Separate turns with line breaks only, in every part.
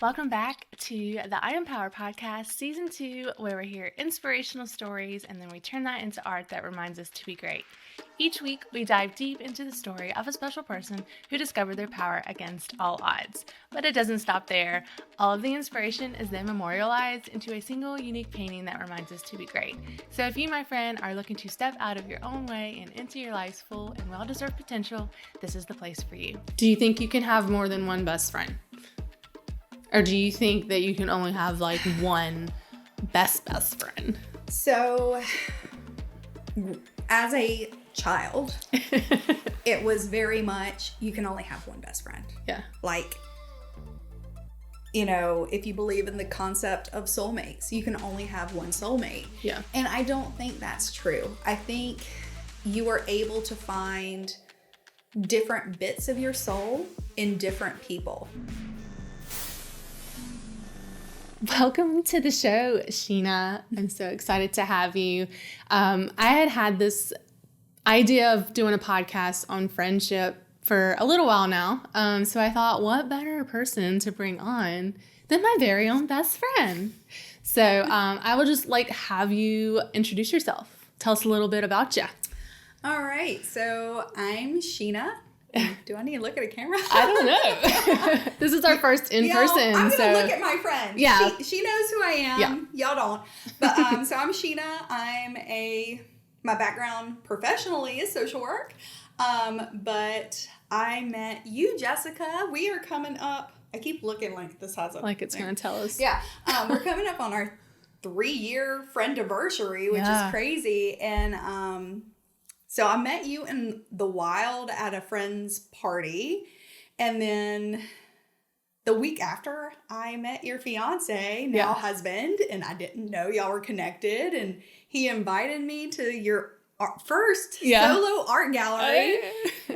Welcome back to the I Empower Podcast, Season 2, where we hear inspirational stories and then we turn that into art that reminds us to be great. Each week, we dive deep into the story of a special person who discovered their power against all odds. But it doesn't stop there. All of the inspiration is then memorialized into a single unique painting that reminds us to be great. So if you, my friend, are looking to step out of your own way and into your life's full and well-deserved potential, this is the place for you.
Do you think you can have more than one best friend? Or do you think that you can only have like one best friend?
So, as a child, it was very much, you can only have one best friend.
Yeah.
Like, you know, if you believe in the concept of soulmates, you can only have one soulmate.
Yeah.
And I don't think that's true. I think you are able to find different bits of your soul in different people.
Welcome to the show, Sheena. I'm so excited to have you. I had this idea of doing a podcast on friendship for a little while now. So I thought, what better person to bring on than my very own best friend? So I will just have you introduce yourself. Tell us a little bit about you.
All right. So I'm Sheena. Do I need to look at a camera?
I don't know. This is our first in person.
I'm gonna look at my friend.
Yeah,
she knows who I am.
Yeah.
Y'all don't. But so I'm Sheena. My background professionally is social work. But I met you, Jessica. We are coming up. I keep looking like this has a
it's gonna tell us.
Yeah. We're coming up on our 3-year friend-iversary, which is crazy. And so I met you in the wild at a friend's party. And then the week after, I met your fiance, now husband, and I didn't know y'all were connected. And he invited me to your first solo art gallery.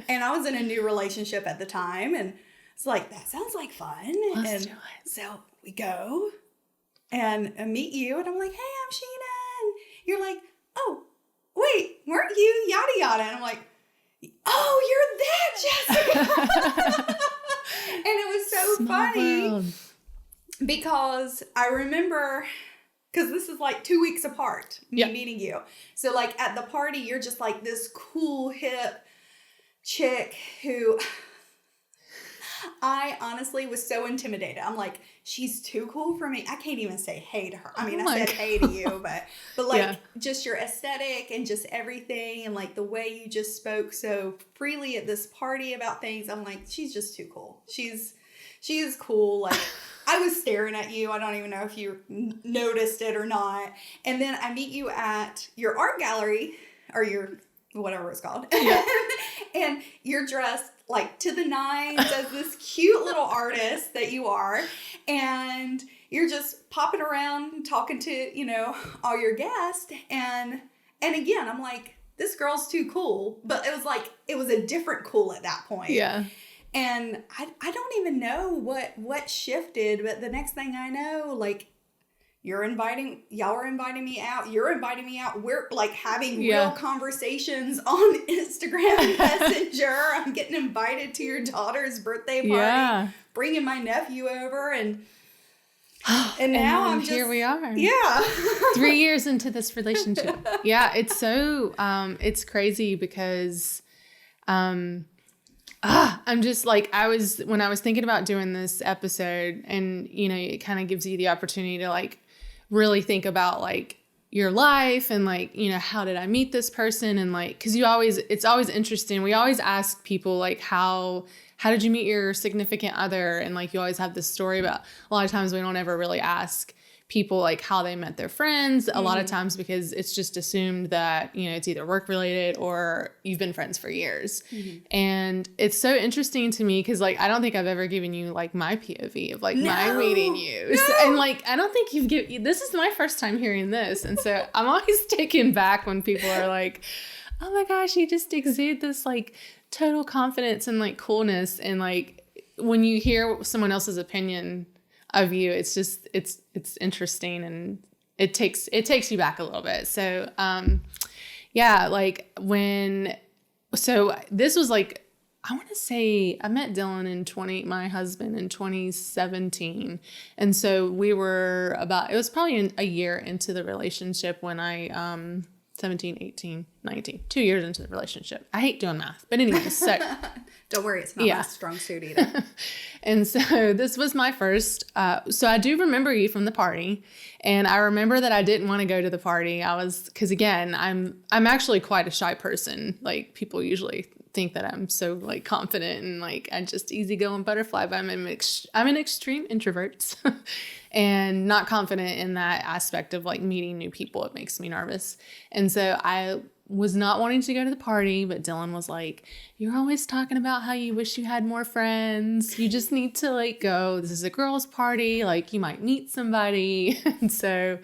And I was in a new relationship at the time. And it's like, that sounds like fun.
Let's do it.
So we go and I meet you. And I'm like, hey, I'm Sheena. And you're like, oh, wait, weren't you yada yada? And I'm like, oh, you're that Jessica. And it was so funny because I remember, because this is like 2 weeks apart, me meeting you. So like at the party, you're just like this cool, hip chick who I honestly was so intimidated. I'm like, she's too cool for me. I can't even say hey to her. I mean, I said hey to you, but just your aesthetic and just everything and like the way you just spoke so freely at this party about things. I'm like, she's just too cool. She is cool. Like I was staring at you. I don't even know if you noticed it or not. And then I meet you at your art gallery or your whatever it's called. Yeah. And you're dressed like to the nines as this cute little artist that you are. And you're just popping around talking to, you know, all your guests. And again, I'm like, this girl's too cool. But it was a different cool at that point.
Yeah.
And I don't even know what shifted. But the next thing I know, like, y'all are inviting me out. You're inviting me out. We're like having real conversations on Instagram Messenger. I'm getting invited to your daughter's birthday party, bringing my nephew over, and now I'm just,
here we are.
Yeah.
3 years into this relationship. Yeah. It's so, it's crazy because, I'm just like, when I was thinking about doing this episode and, you know, it kind of gives you the opportunity to like, really think about like your life and like, you know, how did I meet this person? And like, cause it's always interesting. We always ask people like, how did you meet your significant other? And like, you always have this story, but a lot of times we don't ever really ask people like how they met their friends a lot of times because it's just assumed that, you know, it's either work related or you've been friends for years. And it's so interesting to me because like I don't think I've ever given you like my POV of like my meeting you. So, and like I don't think this is my first time hearing this. And so I'm always taken back when people are like, oh my gosh, you just exude this like total confidence and like coolness. And like when you hear someone else's opinion of you, it's just it's interesting and it takes you back a little bit. So this was like I want to say I met Dylan my husband in 2017. And so we were it was probably a year into the relationship when I, 17, 18, 19, 2 years into the relationship. I hate doing math, but anyway, so.
Don't worry, it's not my strong suit either.
And so this was my first, so I do remember you from the party, and I remember that I didn't want to go to the party. Because again, I'm actually quite a shy person. Like, people usually think that I'm so like confident and like I just easygoing butterfly, but I'm an extreme introvert and not confident in that aspect of like meeting new people. It makes me nervous. And so I was not wanting to go to the party, but Dylan was like, you're always talking about how you wish you had more friends. You just need to like go. This is a girls' party. Like, you might meet somebody. And so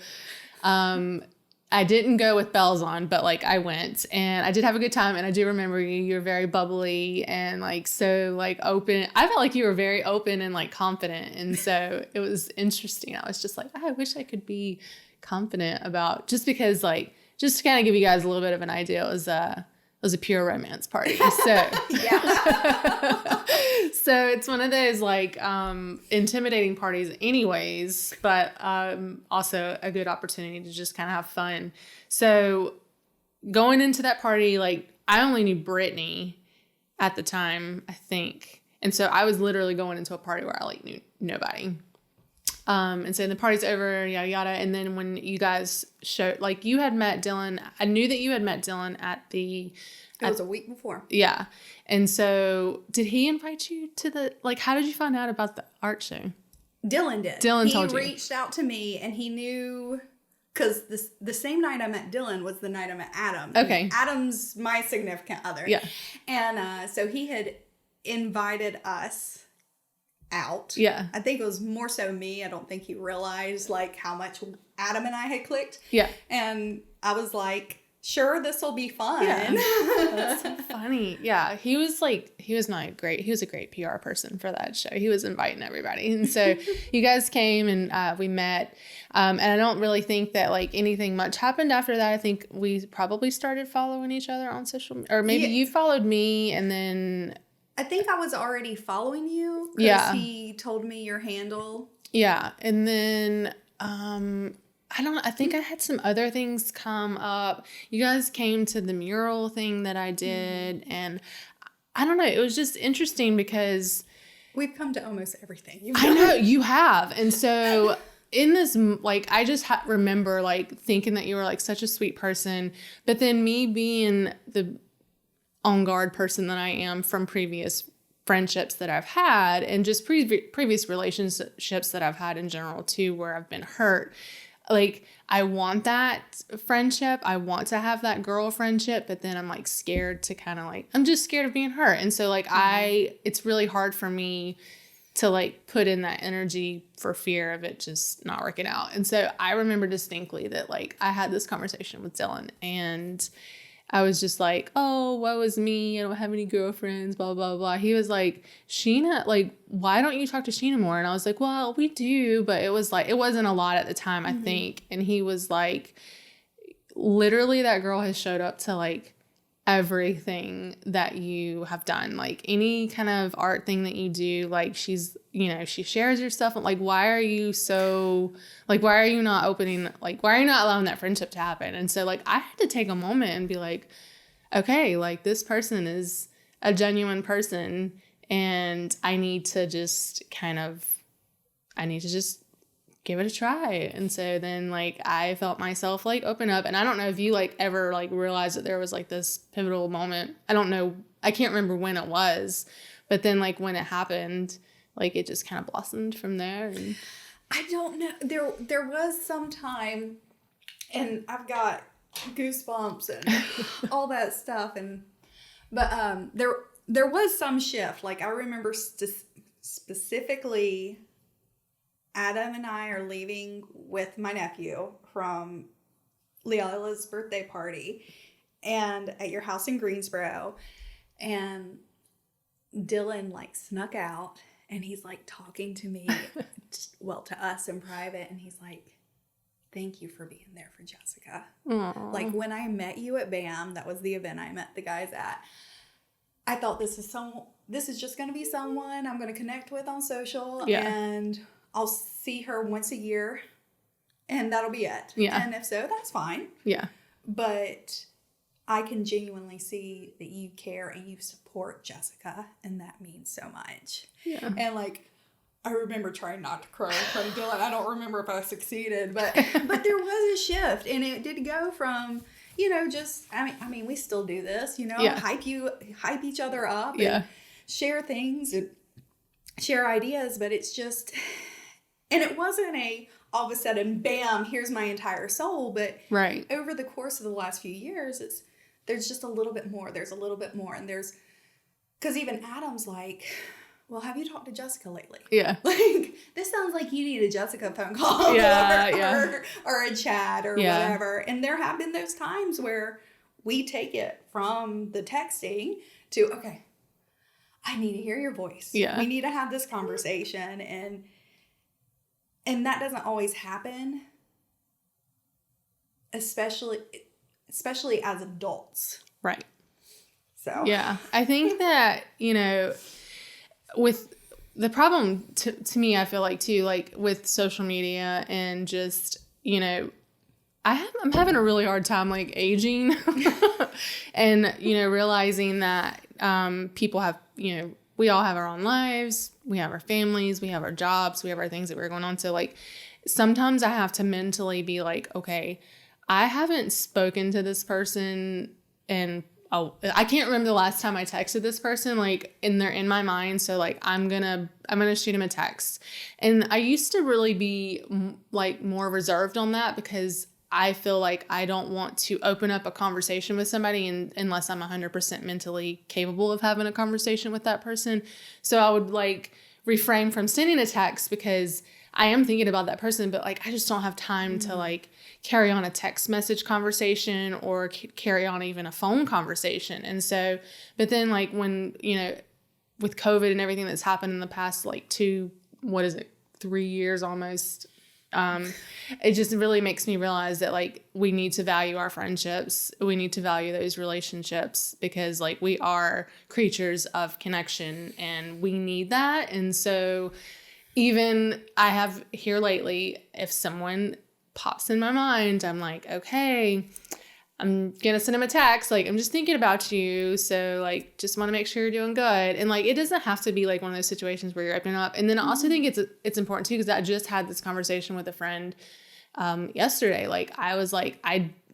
I didn't go with bells on, but like I went and I did have a good time. And I do remember you were very bubbly and like so like open. I felt like you were very open and like confident. And so it was interesting. I was just like, I wish I could be confident about, just because like, just to kind of give you guys a little bit of an idea, it was a pure romance party. So
yeah.
So it's one of those like intimidating parties anyways, but also a good opportunity to just kind of have fun. So going into that party, like I only knew Brittany at the time, I think. And so I was literally going into a party where I like knew nobody. And so the party's over, yada, yada. And then when you guys showed, like you had met Dylan, I knew that you had met Dylan
It was a week before.
Yeah. And so did he invite you to how did you find out about the art show?
Dylan did.
Told you.
He reached out to me and he knew, because the same night I met Dylan was the night I met Adam.
Okay.
And Adam's my significant other.
Yeah.
And so he had invited us out.
Yeah.
I think it was more so me. I don't think he realized like how much Adam and I had clicked.
Yeah.
And I was like, sure, this will be fun.
Yeah. That's so funny. Yeah. He was a great PR person for that show. He was inviting everybody. And so you guys came and we met. And I don't really think that like anything much happened after that. I think we probably started following each other on social media, or maybe you followed me and then
I think I was already following you
because
he told me your handle.
Yeah. And then I think I had some other things come up. You guys came to the mural thing that I did. And I don't know. It was just interesting because
we've come to almost everything.
I know you have. And so in this, like, I just remember like thinking that you were like such a sweet person, but then me being the on guard person that I am from previous friendships that I've had and just previous relationships that I've had in general too, where I've been hurt. Like, I want that friendship. I want to have that girl friendship, but then I'm like scared to kind of like, I'm just scared of being hurt. And so like it's really hard for me to like put in that energy for fear of it just not working out. And so I remember distinctly that like I had this conversation with Dylan and I was just like, oh, woe is me. I don't have any girlfriends, blah, blah, blah. He was like, Sheena, like, why don't you talk to Sheena more? And I was like, well, we do. But it was like, it wasn't a lot at the time, I think. And he was like, literally that girl has showed up to like everything that you have done. Like any kind of art thing that you do, like she's, you know, she shares your stuff. Like, why are you not opening, like, why are you not allowing that friendship to happen? And so like, I had to take a moment and be like, okay, like this person is a genuine person and I need to just give it a try. And so then like I felt myself like open up, and I don't know if you like ever like realized that there was like this pivotal moment. I don't know, I can't remember when it was, but then like when it happened, like it just kind of blossomed from there. And
I don't know, there was some time, and I've got goosebumps and all that stuff, but there was some shift. Like I remember specifically Adam and I are leaving with my nephew from Leola's birthday party and at your house in Greensboro, and Dylan like snuck out and he's like talking to me, to us in private, and he's like, thank you for being there for Jessica.
Aww.
Like when I met you at BAM, that was the event I met the guys at, I thought this is this is just going to be someone I'm going to connect with on social,
Yeah.
and I'll see her once a year, and that'll be it.
Yeah.
And if so, that's fine.
Yeah.
But I can genuinely see that you care and you support Jessica, and that means so much.
Yeah.
And like, I remember trying not to cry in front of Dylan. I don't remember if I succeeded, but there was a shift, and it did go from, you know, just I mean, we still do this, you know, hype each other up, and share things and share ideas, but it's just, and it wasn't all of a sudden, bam, here's my entire soul, but
right.
over the course of the last few years, there's just a little bit more. There's a little bit more, and because even Adam's like, well, have you talked to Jessica lately?
Yeah.
Like, this sounds like you need a Jessica phone call or a chat or whatever. And there have been those times where we take it from the texting to, okay, I need to hear your voice.
Yeah.
We need to have this conversation. And that doesn't always happen, especially as adults.
Right.
So.
Yeah. I think that, you know, with the problem to me, I feel like too, like with social media and just, you know, I'm having a really hard time like aging and, you know, realizing that people have, you know, we all have our own lives, we have our families, we have our jobs, we have our things that we're going on. So like sometimes I have to mentally be like, okay, I haven't spoken to this person and I can't remember the last time I texted this person, like, and they're in my mind. So like, I'm gonna shoot him a text. And I used to really be like more reserved on that because I feel like I don't want to open up a conversation with somebody unless I'm 100% mentally capable of having a conversation with that person. So I would like refrain from sending a text because I am thinking about that person, but like, I just don't have time to like carry on a text message conversation or carry on even a phone conversation. And so, but then like when, you know, with COVID and everything that's happened in the past, like 3 years almost, it just really makes me realize that like we need to value our friendships. We need to value those relationships because like we are creatures of connection and we need that. And so even I have here lately, if someone pops in my mind, I'm like, okay, I'm going to send him a text. Like, I'm just thinking about you. So like, just want to make sure you're doing good. And like, it doesn't have to be like one of those situations where you're opening up. And then I also think it's important too, because I just had this conversation with a friend, yesterday. Like I was like,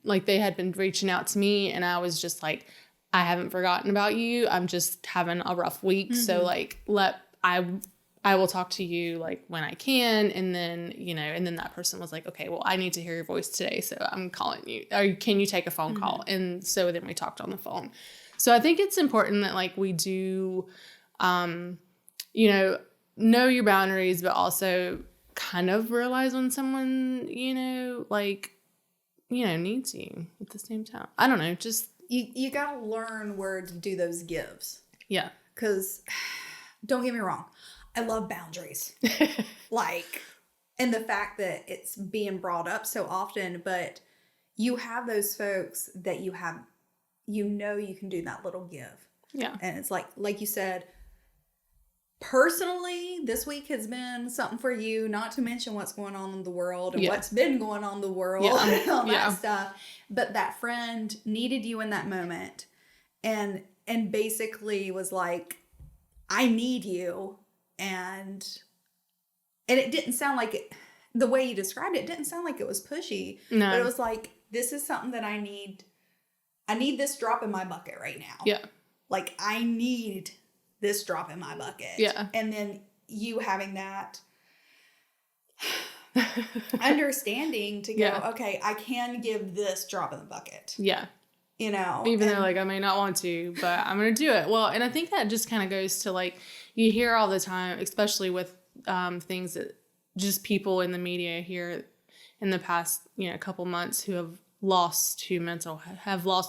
they had been reaching out to me and I was just like, I haven't forgotten about you. I'm just having a rough week. Mm-hmm. So like, I will talk to you like when I can. And then, you know, and then that person was like, okay, well, I need to hear your voice today. So I'm calling you. Or can you take a phone call? And so then we talked on the phone. So I think it's important that like we do, you know your boundaries, but also kind of realize when someone, you know, like, you know, needs you at the same time. I don't know. Just
you got to learn where to do those gives.
Yeah.
Because don't get me wrong. I love boundaries. Like, and the fact that it's being brought up so often, but you have those folks that you know you can do that little give.
Yeah.
And it's like you said, personally, this week has been something for you, not to mention what's going on in the world and what's been going on in the world and all that stuff. But that friend needed you in that moment and basically was like, I need you. And it didn't sound like it, the way you described it didn't sound like it was pushy. No. But it was like, this is something that I need this drop in my bucket right now.
Yeah.
Like, I need this drop in my bucket.
Yeah.
And then you having that understanding to go, okay, I can give this drop in the bucket.
Yeah.
You know?
Even though, like, I may not want to, but I'm going to do it. Well, and I think that just kind of goes to, like, you hear all the time, especially with things that just people in the media here in the past, you know, couple months who have lost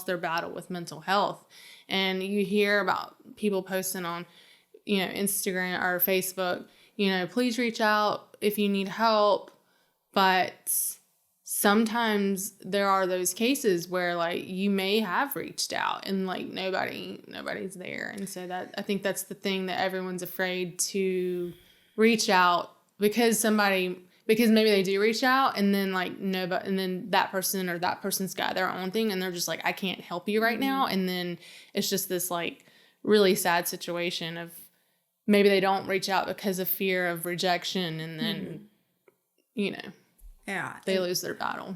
their battle with mental health. And you hear about people posting on, you know, Instagram or Facebook, you know, please reach out if you need help. But sometimes there are those cases where like you may have reached out and like nobody's there. And so that, I think that's the thing, that everyone's afraid to reach out because maybe they do reach out and then like nobody, and then that person or that person's got their own thing and they're just like, I can't help you right now. And then it's just this like really sad situation of maybe they don't reach out because of fear of rejection, and then they lose their battle.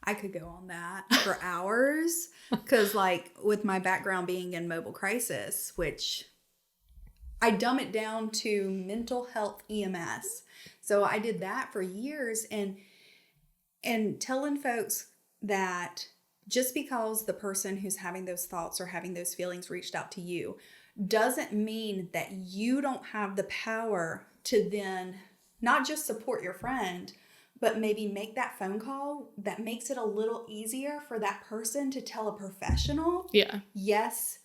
I could go on that for hours, because like with my background being in mobile crisis, which I dumb it down to mental health EMS. So I did that for years, and telling folks that just because the person who's having those thoughts or having those feelings reached out to you doesn't mean that you don't have the power to then not just support your friend, but maybe make that phone call that makes it a little easier for that person to tell a professional, yes,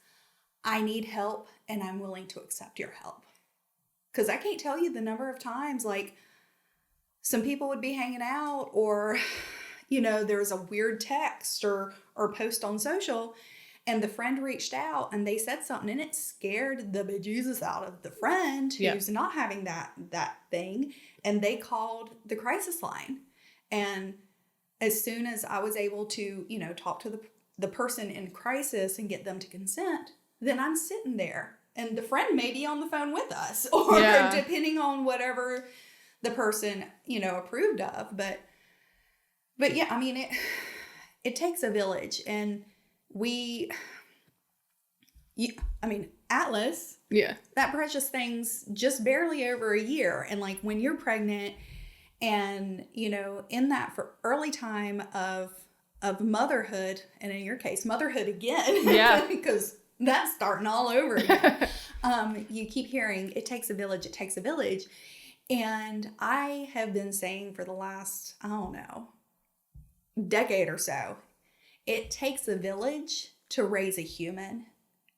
I need help and I'm willing to accept your help. Because I can't tell you the number of times like some people would be hanging out, or, there was a weird text or post on social, and the friend reached out and they said something and it scared the bejesus out of the friend who's not having that thing. And they called the crisis line. And as soon as I was able to, talk to the person in crisis and get them to consent, then I'm sitting there and the friend may be on the phone with us, or depending on whatever the person, approved of. But yeah, I mean, it takes a village, and Atlas, that precious thing's just barely over a year. And like when you're pregnant and, in that for early time of motherhood, and in your case, motherhood again, because that's starting all over again. You keep hearing, it takes a village, it takes a village. And I have been saying for the last, decade or so, it takes a village to raise a human.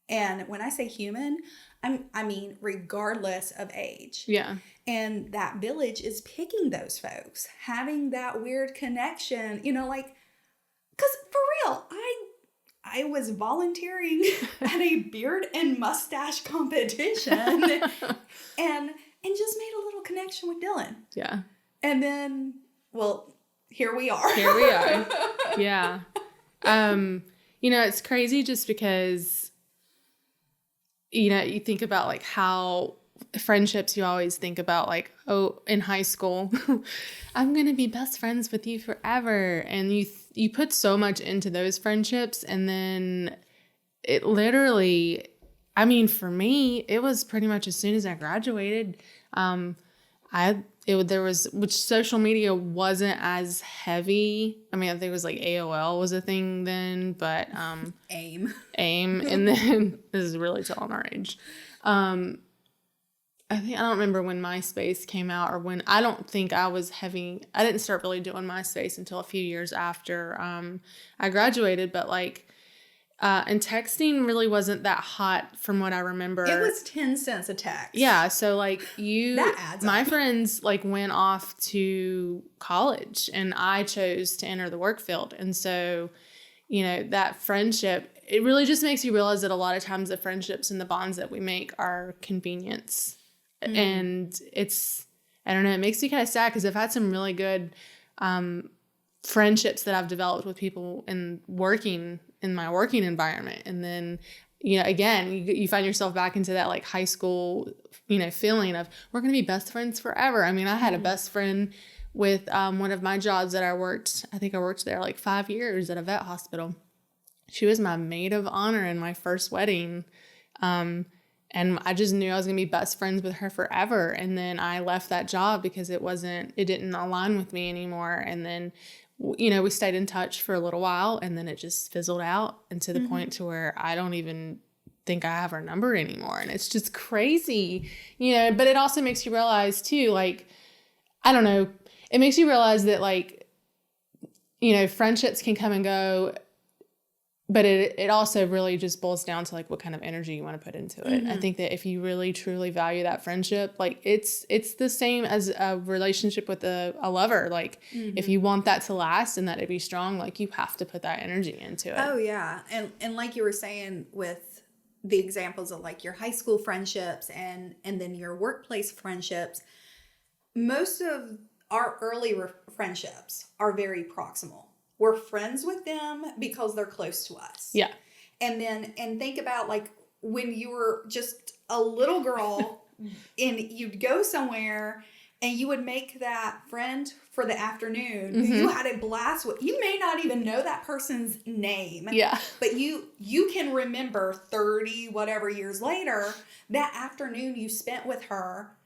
And when I say human, I mean regardless of age. Yeah. And that village is picking those folks, having that weird connection, because for real, I was volunteering at a beard and mustache competition and just made a little connection with Dylan. Yeah. And then, here we are.
Yeah. It's crazy just because, you think about like how friendships, you always think about like, oh, in high school, I'm going to be best friends with you forever. And you put so much into those friendships. And then it literally, for me, it was pretty much as soon as I graduated, which social media wasn't as heavy. I think it was like AOL was a thing then, but
AIM.
And then this is really telling our age. I don't remember when MySpace came out, or when, I didn't start really doing MySpace until a few years after I graduated, but and texting really wasn't that hot from what I remember.
It was 10 cents a text.
Yeah. So my friends went off to college and I chose to enter the work field. And so, that friendship, it really just makes you realize that a lot of times the friendships and the bonds that we make are convenience. Mm. And it makes me kind of sad because I've had some really good friendships that I've developed with people in my working environment. And then, again, you find yourself back into that high school, feeling of we're going to be best friends forever. I had a best friend with one of my jobs that I worked there 5 years at a vet hospital. She was my maid of honor in my first wedding. And I just knew I was going to be best friends with her forever. And then I left that job because it didn't align with me anymore. And then, we stayed in touch for a little while, and then it just fizzled out, and to the point to where I don't even think I have her number anymore. And it's just crazy, but it also makes you realize too, it makes you realize that friendships can come and go but it also really just boils down to like what kind of energy you want to put into it. I think that if you really truly value that friendship, like it's the same as a relationship with a lover. Like if you want that to last and that to be strong, like you have to put that energy into it.
Oh yeah. And like you were saying with the examples of like your high school friendships and then your workplace friendships, most of our early friendships are very proximal. We're friends with them because they're close to us.
Yeah.
And think about like when you were just a little girl and you'd go somewhere and you would make that friend for the afternoon who you had a blast with. You may not even know that person's name.
Yeah.
But you can remember 30 whatever years later that afternoon you spent with her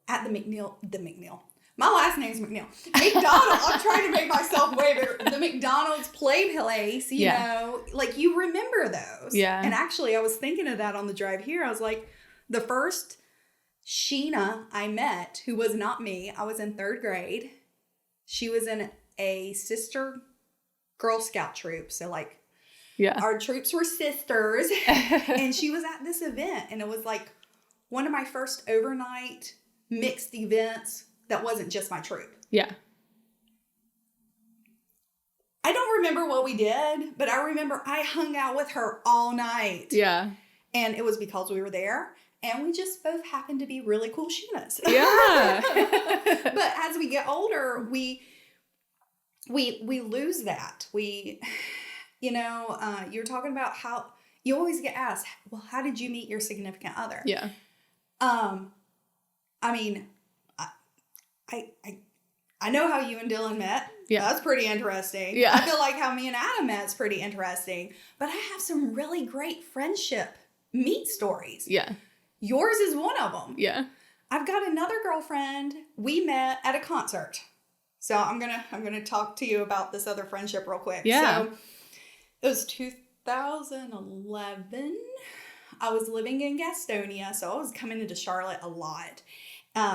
at the McNeill. My last name's McNeill. McDonald's. I'm trying to make myself way bigger. The McDonald's play place, you know, like you remember those.
Yeah.
And actually, I was thinking of that on the drive here. I was like, the first Sheena I met, who was not me, I was in 3rd grade. She was in a sister Girl Scout troop. So like, our troops were sisters. And she was at this event. And it was like one of my first overnight mixed events that wasn't just my troop.
Yeah.
I don't remember what we did, but I remember I hung out with her all night.
Yeah.
And it was because we were there. And we just both happened to be really cool Sheenas.
Yeah.
But as we get older, we lose that. We, you know, you're talking about how you always get asked, well, how did you meet your significant other?
Yeah.
I mean, I know how you and Dylan met.
Yeah.
That's pretty interesting.
Yeah.
I feel like how me and Adam met is pretty interesting. But I have some really great friendship meet stories.
Yeah.
Yours is one of them.
Yeah.
I've got another girlfriend. We met at a concert. So I'm gonna talk to you about this other friendship real quick.
Yeah.
So it was 2011. I was living in Gastonia, so I was coming into Charlotte a lot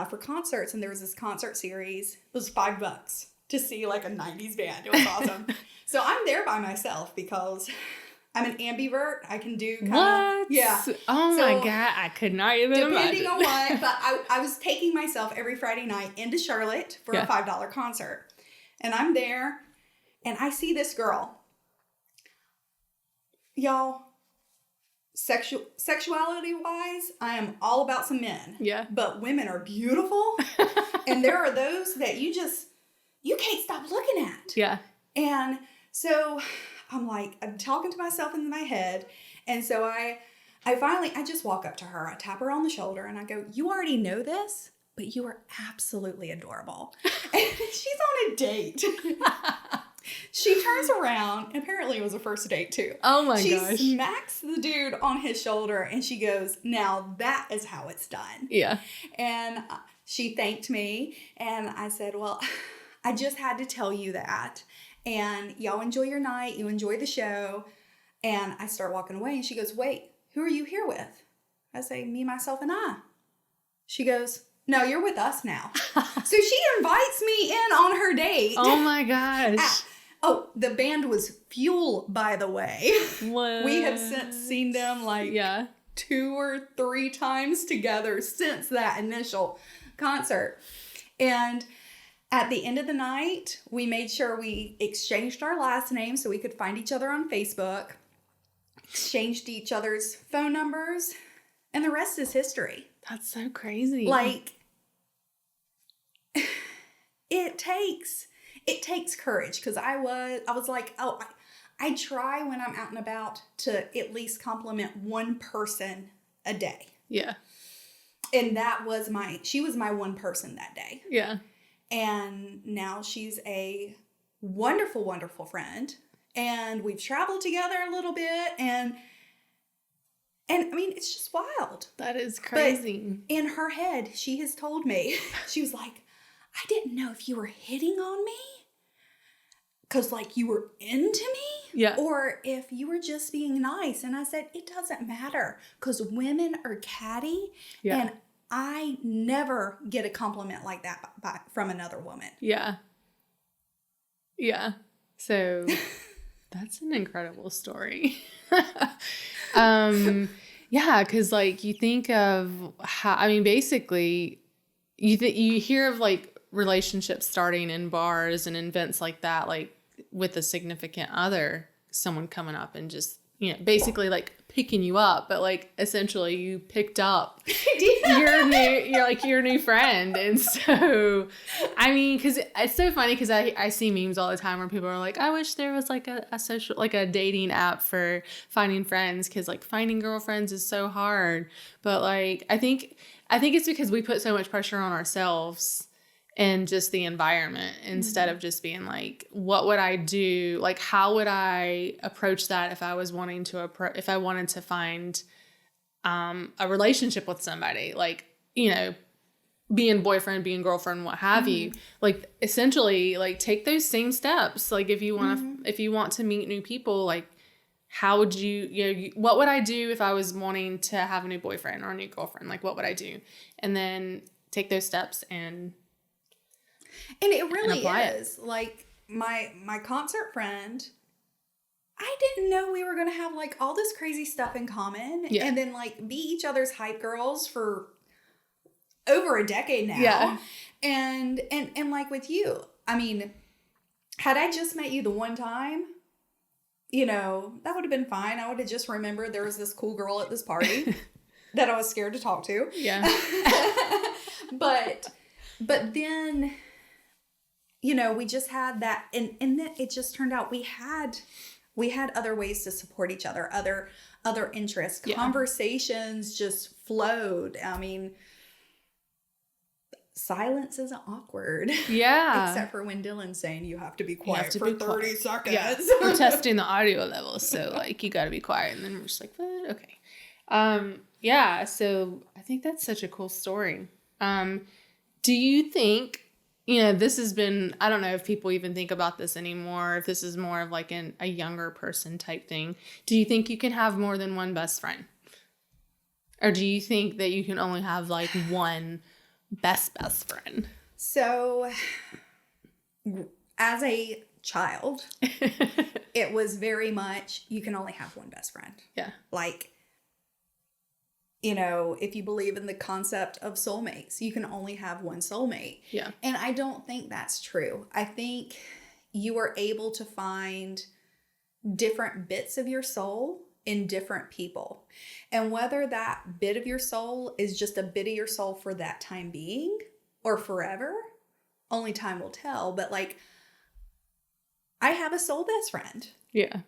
for concerts, and there was this concert series. It was $5 to see like a 90s band. It was awesome. So I'm there by myself because I'm an ambivert. I can do kind of, yeah.
Oh my God, I could not even
depending
imagine.
on what, but I was taking myself every Friday night into Charlotte for a $5 concert. And I'm there, and I see this girl. Y'all, sexuality-wise, I am all about some men.
Yeah.
But women are beautiful, and there are those that you can't stop looking at.
Yeah.
And so I'm talking to myself in my head. And so I just walk up to her. I tap her on the shoulder and I go, you already know this, but you are absolutely adorable. And she's on a date. She turns around. Apparently it was a first date too.
Oh my gosh.
She smacks the dude on his shoulder and she goes, now that is how it's done.
Yeah.
And she thanked me. And I said, well, I just had to tell you that. And y'all enjoy your night. You enjoy the show. And I start walking away. And she goes, wait, who are you here with? I say, me, myself, and I. She goes, no, you're with us now. So she invites me in on her date.
Oh my gosh.
The band was Fuel, by the way.
What?
We have since seen them 2 or 3 times together since that initial concert. And at the end of the night, we made sure we exchanged our last names so we could find each other on Facebook, exchanged each other's phone numbers, and the rest is history.
That's so crazy.
It takes courage, because I was like, I try when I'm out and about to at least compliment one person a day.
Yeah.
And she was my one person that day.
Yeah.
And now she's a wonderful, wonderful friend. And we've traveled together a little bit. And I mean, it's just wild.
That is crazy.
But in her head, she has told me, she was like, I didn't know if you were hitting on me because you were into me.
Yeah.
Or if you were just being nice. And I said, it doesn't matter because women are catty.
Yeah.
And I never get a compliment like that from another woman.
Yeah. Yeah. So That's an incredible story. Yeah, because like you think of how, I mean, basically, you hear of like relationships starting in bars and events like that, like with a significant other, someone coming up and just, basically like picking you up, but like essentially you picked up your new friend. And so, I mean, because it's so funny because I see memes all the time where people are like, I wish there was like a social, like a dating app for finding friends, because like finding girlfriends is so hard. But like I think it's because we put so much pressure on ourselves and just the environment, instead of just being like, what would I do? Like, how would I approach that if I was wanting to if I wanted to find a relationship with somebody, like, being boyfriend, being girlfriend, what have you, like essentially like take those same steps. Like if you want to meet new people, like how would what would I do if I was wanting to have a new boyfriend or a new girlfriend? Like what would I do? And then take those steps and
it really is like my concert friend. I didn't know we were going to have like all this crazy stuff in common, and then like be each other's hype girls for over a decade now.
Yeah.
And like with you, I mean, had I just met you the one time, that would have been fine. I would have just remembered there was this cool girl at this party that I was scared to talk to.
Yeah.
But then, we just had that, and then it just turned out we had other ways to support each other, other interests. Yeah. Conversations just flowed. I mean, silence isn't awkward.
Yeah.
Except for when Dylan's saying you have to be quiet for 30 seconds.
Yeah. We're testing the audio level, so like you got to be quiet, and then we're just like, what? Okay. Yeah, so I think that's such a cool story. Do you think, this has been, I don't know if people even think about this anymore, if this is more of like a younger person type thing. Do you think you can have more than one best friend? Or do you think that you can only have like one best friend?
So, as a child, it was very much, you can only have one best friend.
Yeah.
Like, if you believe in the concept of soulmates, you can only have one soulmate.
Yeah.
And I don't think that's true. I think you are able to find different bits of your soul in different people. And whether that bit of your soul is just a bit of your soul for that time being or forever, only time will tell. But like, I have a soul best friend.
Yeah.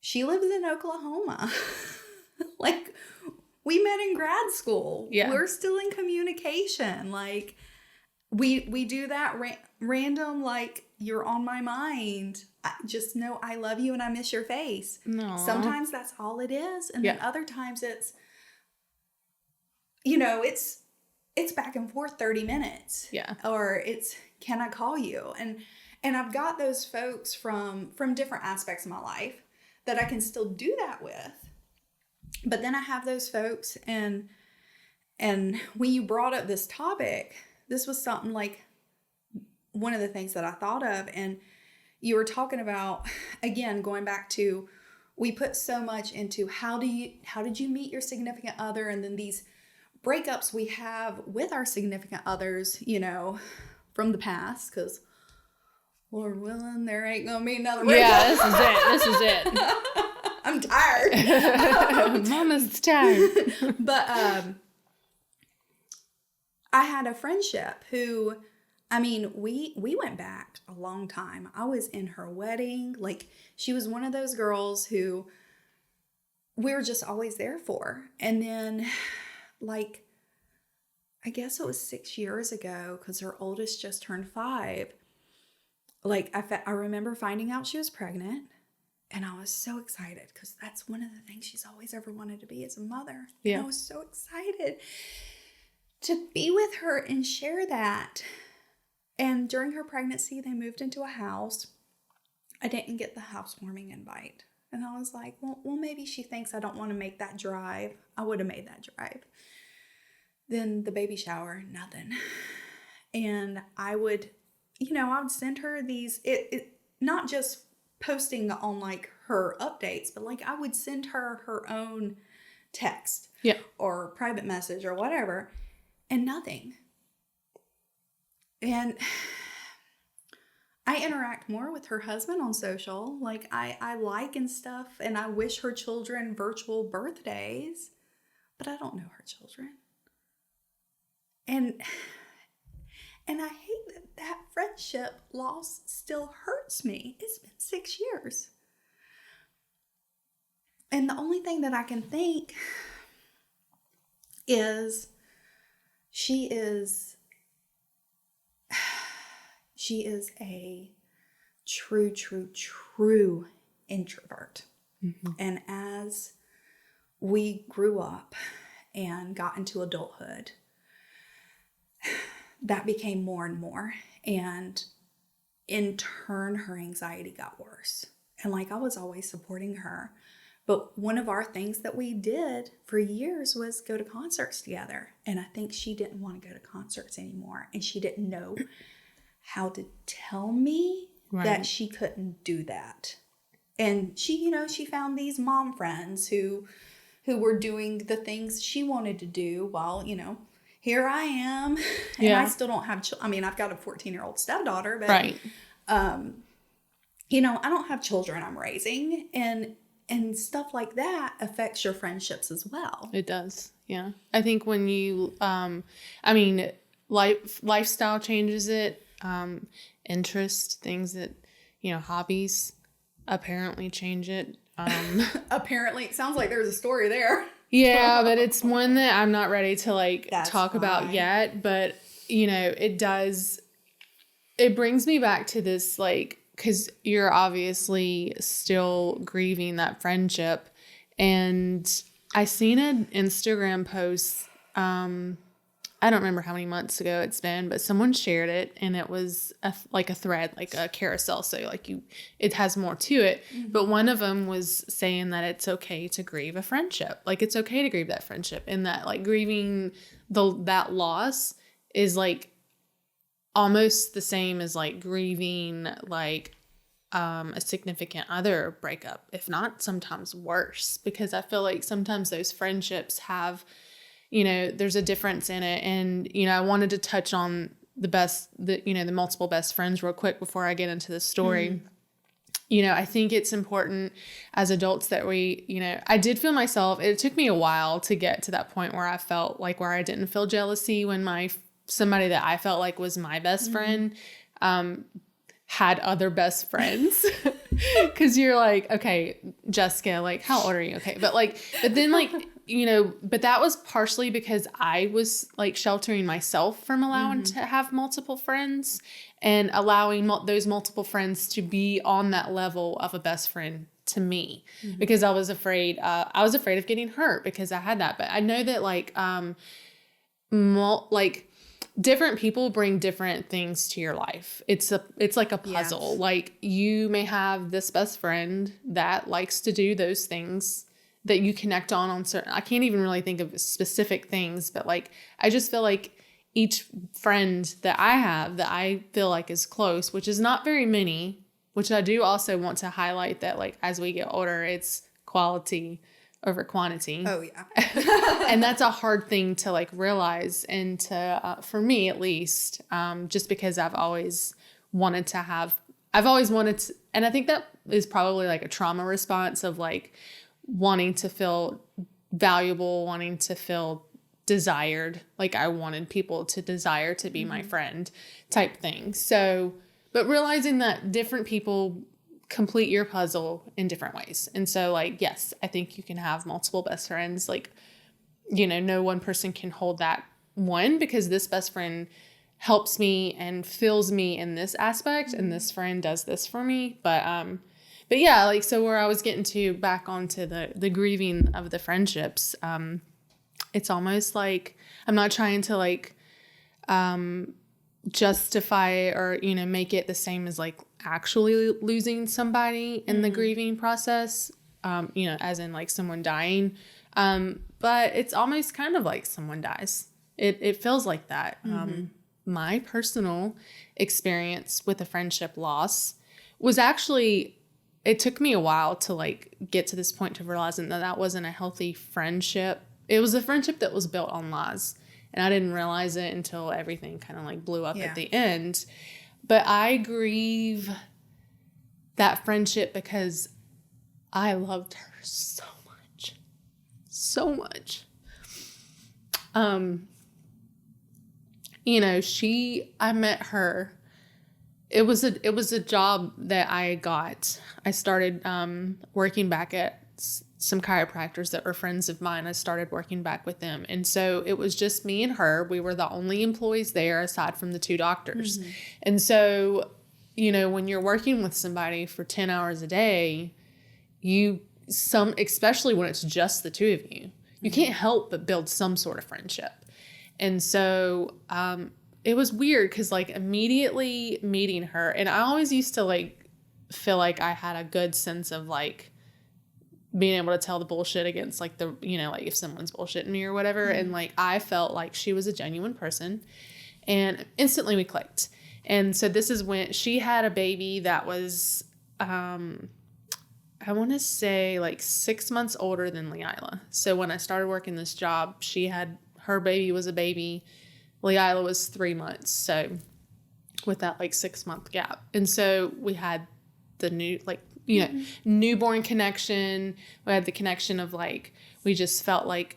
She lives in Oklahoma. Like, we met in grad school.
Yeah.
We're still in communication. Like, we do that random, like, you're on my mind. I just know I love you and I miss your face.
No.
Sometimes that's all it is. And then other times it's, it's back and forth 30 minutes.
Yeah.
Or it's, can I call you? And I've got those folks from different aspects of my life that I can still do that with. But then I have those folks, and when you brought up this topic, this was something like one of the things that I thought of. And you were talking about, again, going back to, we put so much into how did you meet your significant other, and then these breakups we have with our significant others, from the past, because Lord willing, there ain't gonna be another breakup.
Yeah, this is it.
I'm tired.
Mama's tired.
But I had a friendship who, I mean, we went back a long time. I was in her wedding. Like, she was one of those girls who we were just always there for. And then, like, I guess it was 6 years ago, because her oldest just turned 5. Like, I remember finding out she was pregnant. And I was so excited, because that's one of the things she's always ever wanted to be as a mother. Yeah. And I was so excited to be with her and share that. And during her pregnancy, they moved into a house. I didn't get the housewarming invite. And I was like, well, maybe she thinks I don't want to make that drive. I would have made that drive. Then the baby shower, nothing. And I would, I would send her these, it not just posting on like her updates, but like I would send her her own text or private message or whatever, and nothing. And I interact more with her husband on social. Like I like and stuff, and I wish her children virtual birthdays, but I don't know her children. And I hate that friendship loss still hurts me. It's been 6 years. And the only thing that I can think is she is a true introvert. Mm-hmm. And as we grew up and got into adulthood, that became more and more. And in turn, her anxiety got worse. And like I was always supporting her. But one of our things that we did for years was go to concerts together. And I think she didn't want to go to concerts anymore. And she didn't know how to tell me that she couldn't do that. And she, she found these mom friends who were doing the things she wanted to do while, here I am. And I still don't have, I've got a 14-year-old stepdaughter, but, I don't have children I'm raising. And stuff like that affects your friendships as well.
It does. Yeah. I think when you, lifestyle changes it, interest, things that, hobbies apparently change it.
Apparently, it sounds like there's a story there.
Yeah, but it's one that I'm not ready to talk about yet. But, it brings me back to this, because you're obviously still grieving that friendship. And I seen an Instagram post, I don't remember how many months ago it's been, but someone shared it, and it was a thread, like a carousel. So it has more to it. Mm-hmm. But one of them was saying that it's okay to grieve a friendship. Like it's okay to grieve that friendship, and that grieving that loss is almost the same as grieving a significant other breakup, if not sometimes worse, because I feel like sometimes those friendships have, there's a difference in it. And, I wanted to touch on the multiple best friends real quick before I get into the story. Mm. I think it's important as adults that we, I did feel myself, it took me a while to get to that point where I felt where I didn't feel jealousy when somebody that I felt like was my best friend, had other best friends. Cause you're okay, Jessica, how old are you? Okay. But then but that was partially because I was sheltering myself from allowing to have multiple friends and allowing those multiple friends to be on that level of a best friend to me, because I was afraid of getting hurt because I had that. But I know that different people bring different things to your life. It's like a puzzle. Yes. You may have this best friend that likes to do those things that you connect on certain, I can't even really think of specific things, but I just feel like each friend that I have that I feel is close, which is not very many, which I do also want to highlight that as we get older, it's quality over quantity. Oh yeah. And that's a hard thing to realize, and to for me at least, just because I've always wanted to, and I think that is probably a trauma response of wanting to feel valuable, wanting to feel desired. I wanted people to desire to be my friend type thing. So, but realizing that different people complete your puzzle in different ways. And so yes, I think you can have multiple best friends. No one person can hold that one, because this best friend helps me and fills me in this aspect, and this friend does this for me. But yeah, so where I was getting to back onto the grieving of the friendships, it's almost I'm not trying to justify or, make it the same as actually losing somebody in the grieving process, as in someone dying. But it's almost kind of like someone dies. It feels like that. My personal experience with a friendship loss was actually it took me a while to like get to this point to realizing that wasn't a healthy friendship. It was a friendship that was built on lies. And I didn't realize it until everything kind of like blew up at the end. But I grieve that friendship because I loved her so much. So much. You know, I met her. It was a job that I got. I started working back at some chiropractors that were friends of mine. I started working back with them. And so it was just me and her. We were the only employees there aside from the 2 doctors. Mm-hmm. And so, you know, when you're working with somebody for 10 hours a day, especially when it's just the 2 of you, you can't help but build some sort of friendship. And so, it was weird because like immediately meeting her, and I always used to like feel like I had a good sense of like being able to tell the bullshit against like the, you know, like if someone's bullshitting me or whatever. Mm-hmm. And like I felt like she was a genuine person, and instantly we clicked. And so this is when she had a baby that was I want to say like 6 months older than Leila. So when I started working this job, her baby was a baby. Leila was 3 months. So with that like 6 month gap. And so we had the newborn connection. We had the connection of like, it just felt like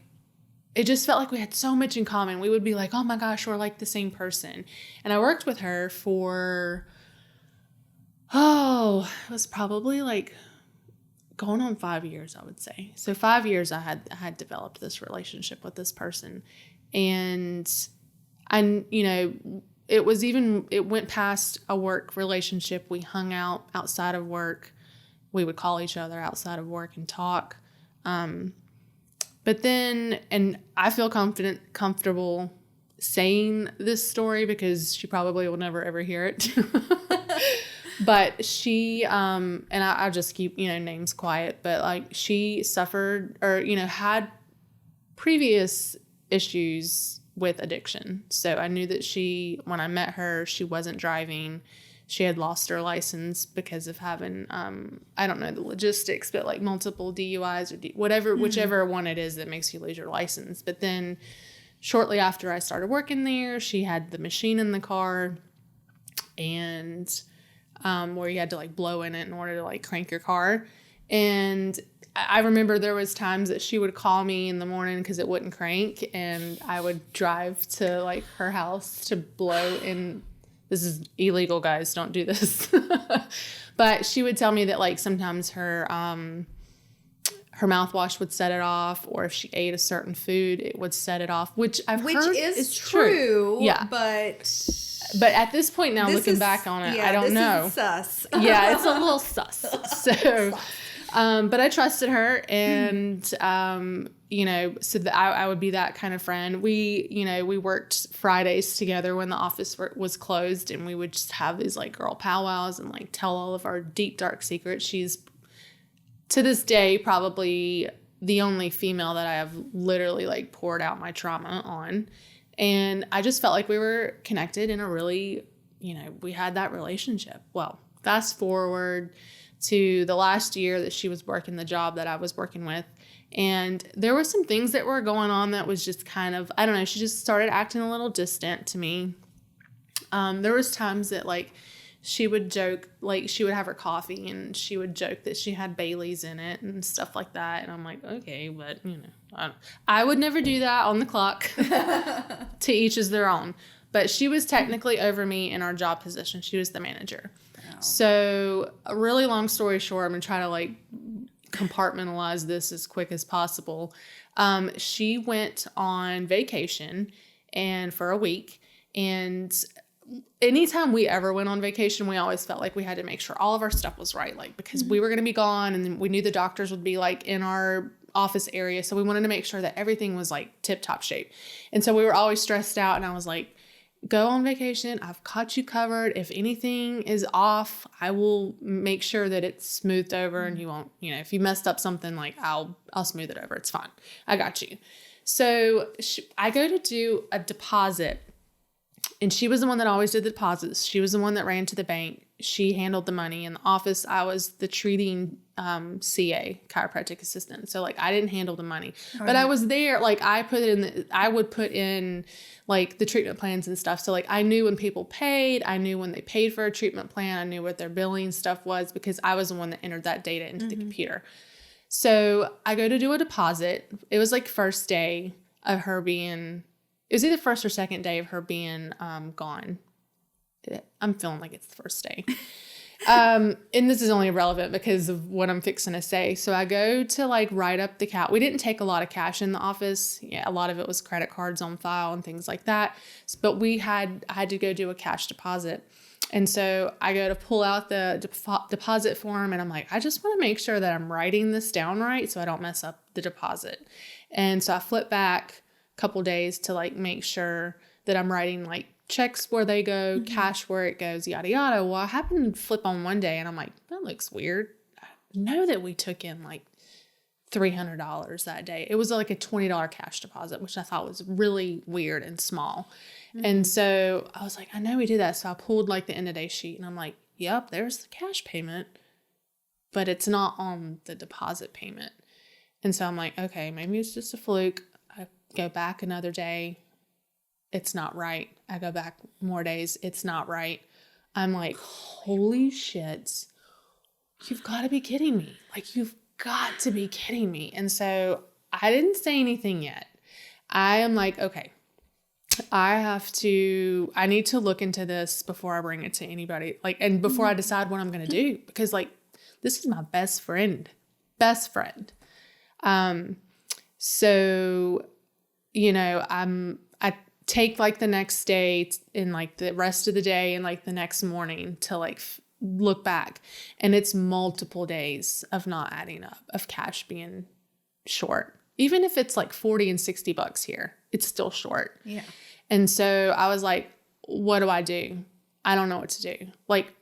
we had so much in common. We would be like, oh my gosh, we're like the same person. And I worked with her for, it was probably like going on 5 years, I would say. So 5 years I had developed this relationship with this person. And you know, it went past a work relationship. We hung out outside of work. We would call each other outside of work and talk. But then, and I feel comfortable saying this story because she probably will never ever hear it. But she, and I'll just keep, you know, names quiet, but like she suffered or, you know, had previous issues with addiction. So I knew that when I met her, she wasn't driving. She had lost her license because of having, I don't know the logistics, but like multiple DUIs or whichever one it is that makes you lose your license. But then shortly after I started working there, she had the machine in the car and where you had to like blow in it in order to like crank your car. And I remember there was times that she would call me in the morning because it wouldn't crank, and I would drive to like her house to blow in. This is illegal, guys. Don't do this. But she would tell me that like sometimes her mouthwash would set it off, or if she ate a certain food, it would set it off, which I've heard is true. Yeah. But at this point now, looking back on it, I don't know.
Is sus.
Yeah, it's a little sus. So, but I trusted her, and you know, so I would be that kind of friend. We worked Fridays together when the office was closed, and we would just have these like girl powwows and like tell all of our deep, dark secrets. She's to this day probably the only female that I have literally like poured out my trauma on. And I just felt like we were connected in a really, you know, we had that relationship. Well, fast forward to the last year that she was working the job that I was working with. And there were some things that were going on that was just kind of, I don't know, she just started acting a little distant to me. There was times that like she would joke, like she would have her coffee and she would joke that she had Bailey's in it and stuff like that. And I'm like, okay, but you know, I would never do that on the clock. To each is their own. But she was technically over me in our job position. She was the manager. Wow. So a really long story short, I'm going to try to like compartmentalize this as quick as possible. She went on vacation and for a week, and anytime we ever went on vacation, we always felt like we had to make sure all of our stuff was right, like because we were going to be gone, and then we knew the doctors would be like in our office area, so we wanted to make sure that everything was like tip-top shape. And so we were always stressed out, and I was like, go on vacation, I've got you covered. If anything is off, I will make sure that it's smoothed over, and you won't, you know, if you messed up something, like I'll smooth it over, it's fine, I got you. So I go to do a deposit And she was the one that always did the deposits. She was the one that ran to the bank. She handled the money. In the office, I was the treating CA, chiropractic assistant. So like I didn't handle the money, but I was there. Like I would put in like the treatment plans and stuff. So like I knew when people paid, I knew when they paid for a treatment plan, I knew what their billing stuff was because I was the one that entered that data into the computer. So I go to do a deposit. It was like first day of her being, it was either first or second day of her being gone. I'm feeling like it's the first day. And this is only relevant because of what I'm fixing to say. So I go to like write up the cash. We didn't take a lot of cash in the office. Yeah, a lot of it was credit cards on file and things like that. But I had to go do a cash deposit. And so I go to pull out the deposit form and I'm like, I just want to make sure that I'm writing this down right so I don't mess up the deposit. And so I flip back a couple days to like make sure that I'm writing like checks where they go, cash where it goes, yada, yada. Well, I happened to flip on one day and I'm like, that looks weird. I know that we took in like $300 that day. It was like a $20 cash deposit, which I thought was really weird and small. And so I was like, I know we did that. So I pulled like the end of day sheet and I'm like, yep, there's the cash payment, but it's not on the deposit payment. And so I'm like, okay, maybe it's just a fluke. I go back another day. It's not right. I go back more days. It's not right. I'm like, holy shit. You've got to be kidding me. Like, you've got to be kidding me. And so I didn't say anything yet. I am like, okay, I need to look into this before I bring it to anybody. Like, and before I decide what I'm going to do, because like, this is my best friend. So, you know, I take like the next day and like the rest of the day and like the next morning to like look back, and it's multiple days of not adding up, of cash being short. Even if it's like $40 and $60 here, it's still short.
Yeah.
And so I was like, what do I do? I don't know what to do. Like,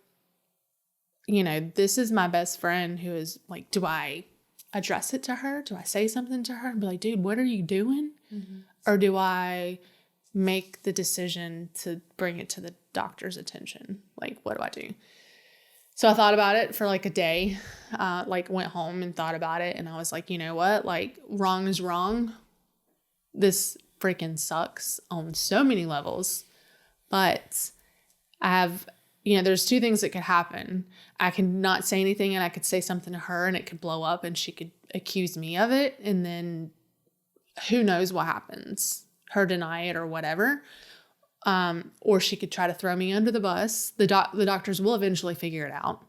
you know, this is my best friend who is like, do I address it to her? Do I say something to her and be like, dude, what are you doing? Or do I make the decision to bring it to the doctor's attention? Like, what do I do? So I thought about it for like a day, like went home and thought about it. And I was like, you know what? Like, wrong is wrong. This freaking sucks on so many levels. But I have, you know, there's two things that could happen. I could not say anything and I could say something to her and it could blow up and she could accuse me of it. And then who knows what happens, her deny it or whatever. Or she could try to throw me under the bus. The doctors will eventually figure it out.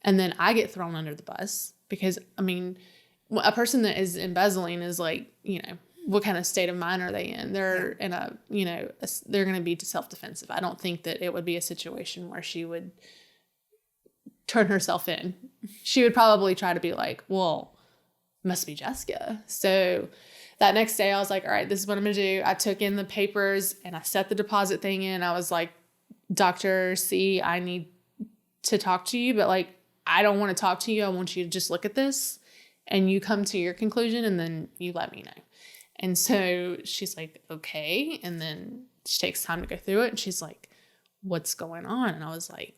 And then I get thrown under the bus because, I mean, a person that is embezzling is like, you know, what kind of state of mind are they in? They're in a, you know, they're going to be self-defensive. I don't think that it would be a situation where she would turn herself in. She would probably try to be like, well, must be Jessica. So that next day I was like, all right, this is what I'm going to do. I took in the papers and I set the deposit thing in. I was like, Dr. C, I need to talk to you, but like, I don't want to talk to you. I want you to just look at this and you come to your conclusion and then you let me know. And so she's like, okay. And then she takes time to go through it. And she's like, what's going on? And I was like,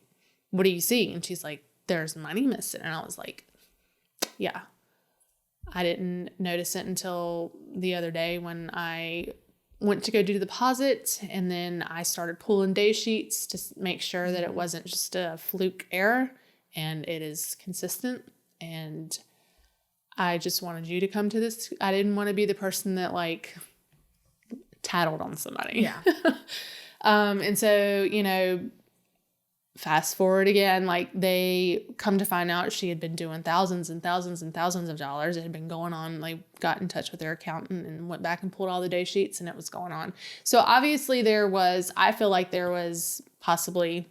what do you see? And she's like, there's money missing. And I was like, yeah. I didn't notice it until the other day when I went to go do the deposit. And then I started pulling day sheets to make sure that it wasn't just a fluke error and it is consistent. And I just wanted you to come to this. I didn't want to be the person that like tattled on somebody.
Yeah.
And so, you know, fast forward again, like they come to find out she had been doing thousands and thousands and thousands of dollars. It had been going on, like got in touch with their accountant and went back and pulled all the day sheets and it was going on. So obviously I feel like there was possibly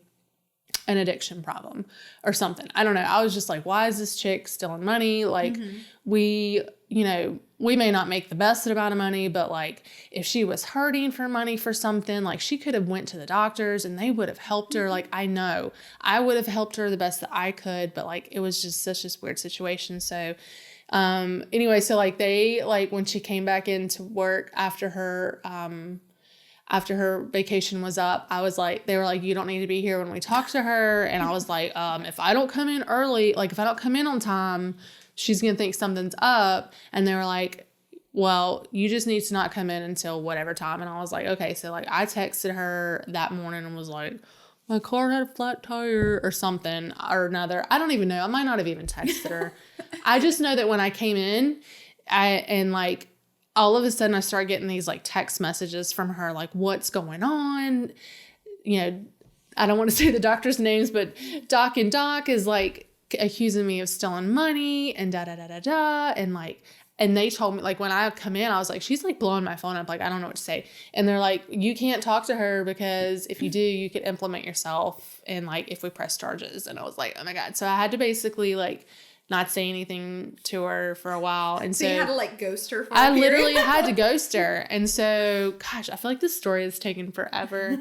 an addiction problem or something. I don't know. I was just like, why is this chick stealing money? Like we may not make the best amount of money, but like if she was hurting for money for something, like she could have went to the doctors and they would have helped her. Like I know I would have helped her the best that I could, but like it was just such a weird situation. So anyway, so like when she came back into work after her, after her vacation was up, I was like, they were like, you don't need to be here when we talk to her. And I was like, if I don't come in early, like if I don't come in on time, she's going to think something's up. And they were like, well, you just need to not come in until whatever time. And I was like, okay. So like I texted her that morning and was like, my car had a flat tire or something or another. I don't even know. I might not have even texted her. I just know that when I came in, and like all of a sudden I started getting these like text messages from her, like, what's going on? You know, I don't want to say the doctor's names, but Doc is like accusing me of stealing money and da-da-da-da-da. And like, and they told me, like, when I come in, I was like, she's like blowing my phone up. Like, I don't know what to say. And they're like, you can't talk to her because if you do, you could implement yourself. And like, if we press charges. And I was like, oh my God. So I had to basically like not say anything to her for a while. And so
you had to like ghost her for
I literally had to ghost her. And so, gosh, I feel like this story is taking forever.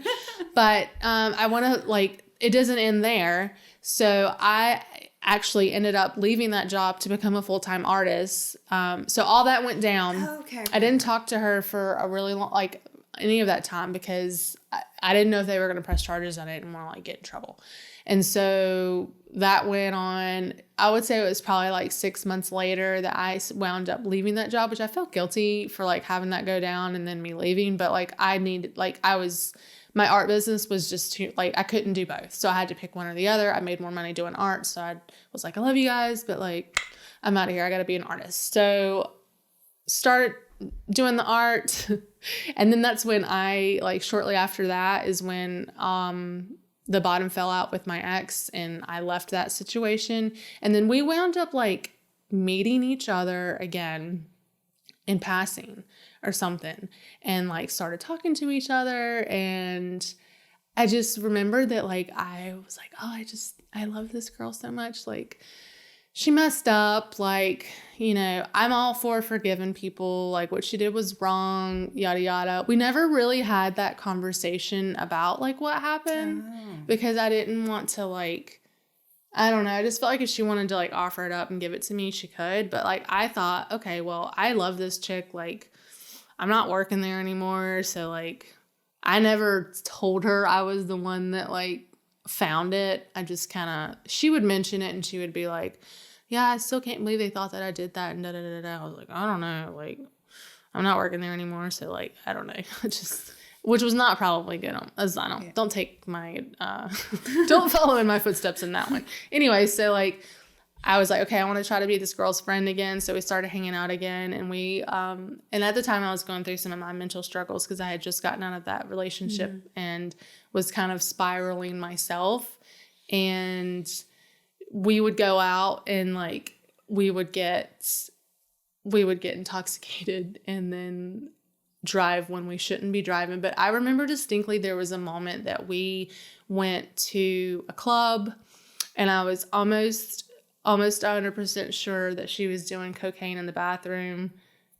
But I want to, like, it doesn't end there. So I actually ended up leaving that job to become a full-time artist. So all that went down.
Okay.
I didn't talk to her for a really long, like any of that time because I didn't know if they were going to press charges. I didn't want to like get in trouble. And so that went on. I would say it was probably like 6 months later that I wound up leaving that job, which I felt guilty for like having that go down and then me leaving. But like my art business was just too, like, I couldn't do both. So I had to pick one or the other. I made more money doing art. So I was like, I love you guys, but like, I'm out of here. I got to be an artist. So started doing the art. And then that's when shortly after that is when the bottom fell out with my ex and I left that situation. And then we wound up like meeting each other again in passing or something and like started talking to each other. And I just remembered that like I was like, oh, I love this girl so much. Like she messed up. Like, you know, I'm all for forgiving people. Like what she did was wrong, yada yada. We never really had that conversation about like what happened because I didn't want to like, I don't know. I just felt like if she wanted to like offer it up and give it to me, she could. But like I thought, okay, well, I love this chick. Like I'm not working there anymore. So like I never told her I was the one that like found it. I just kind of, she would mention it and she would be like, yeah, I still can't believe they thought that I did that and da da da da. I was like, I don't know. Like I'm not working there anymore. So like, I don't know. Just, which was not probably good. Don't take my, don't follow in my footsteps in that one. Anyway, so like, I was like, okay, I want to try to be this girl's friend again. So we started hanging out again. And and at the time I was going through some of my mental struggles because I had just gotten out of that relationship and was kind of spiraling myself. And we would go out and like, we would get intoxicated and then drive when we shouldn't be driving. But I remember distinctly there was a moment that we went to a club and I was almost 100% sure that she was doing cocaine in the bathroom.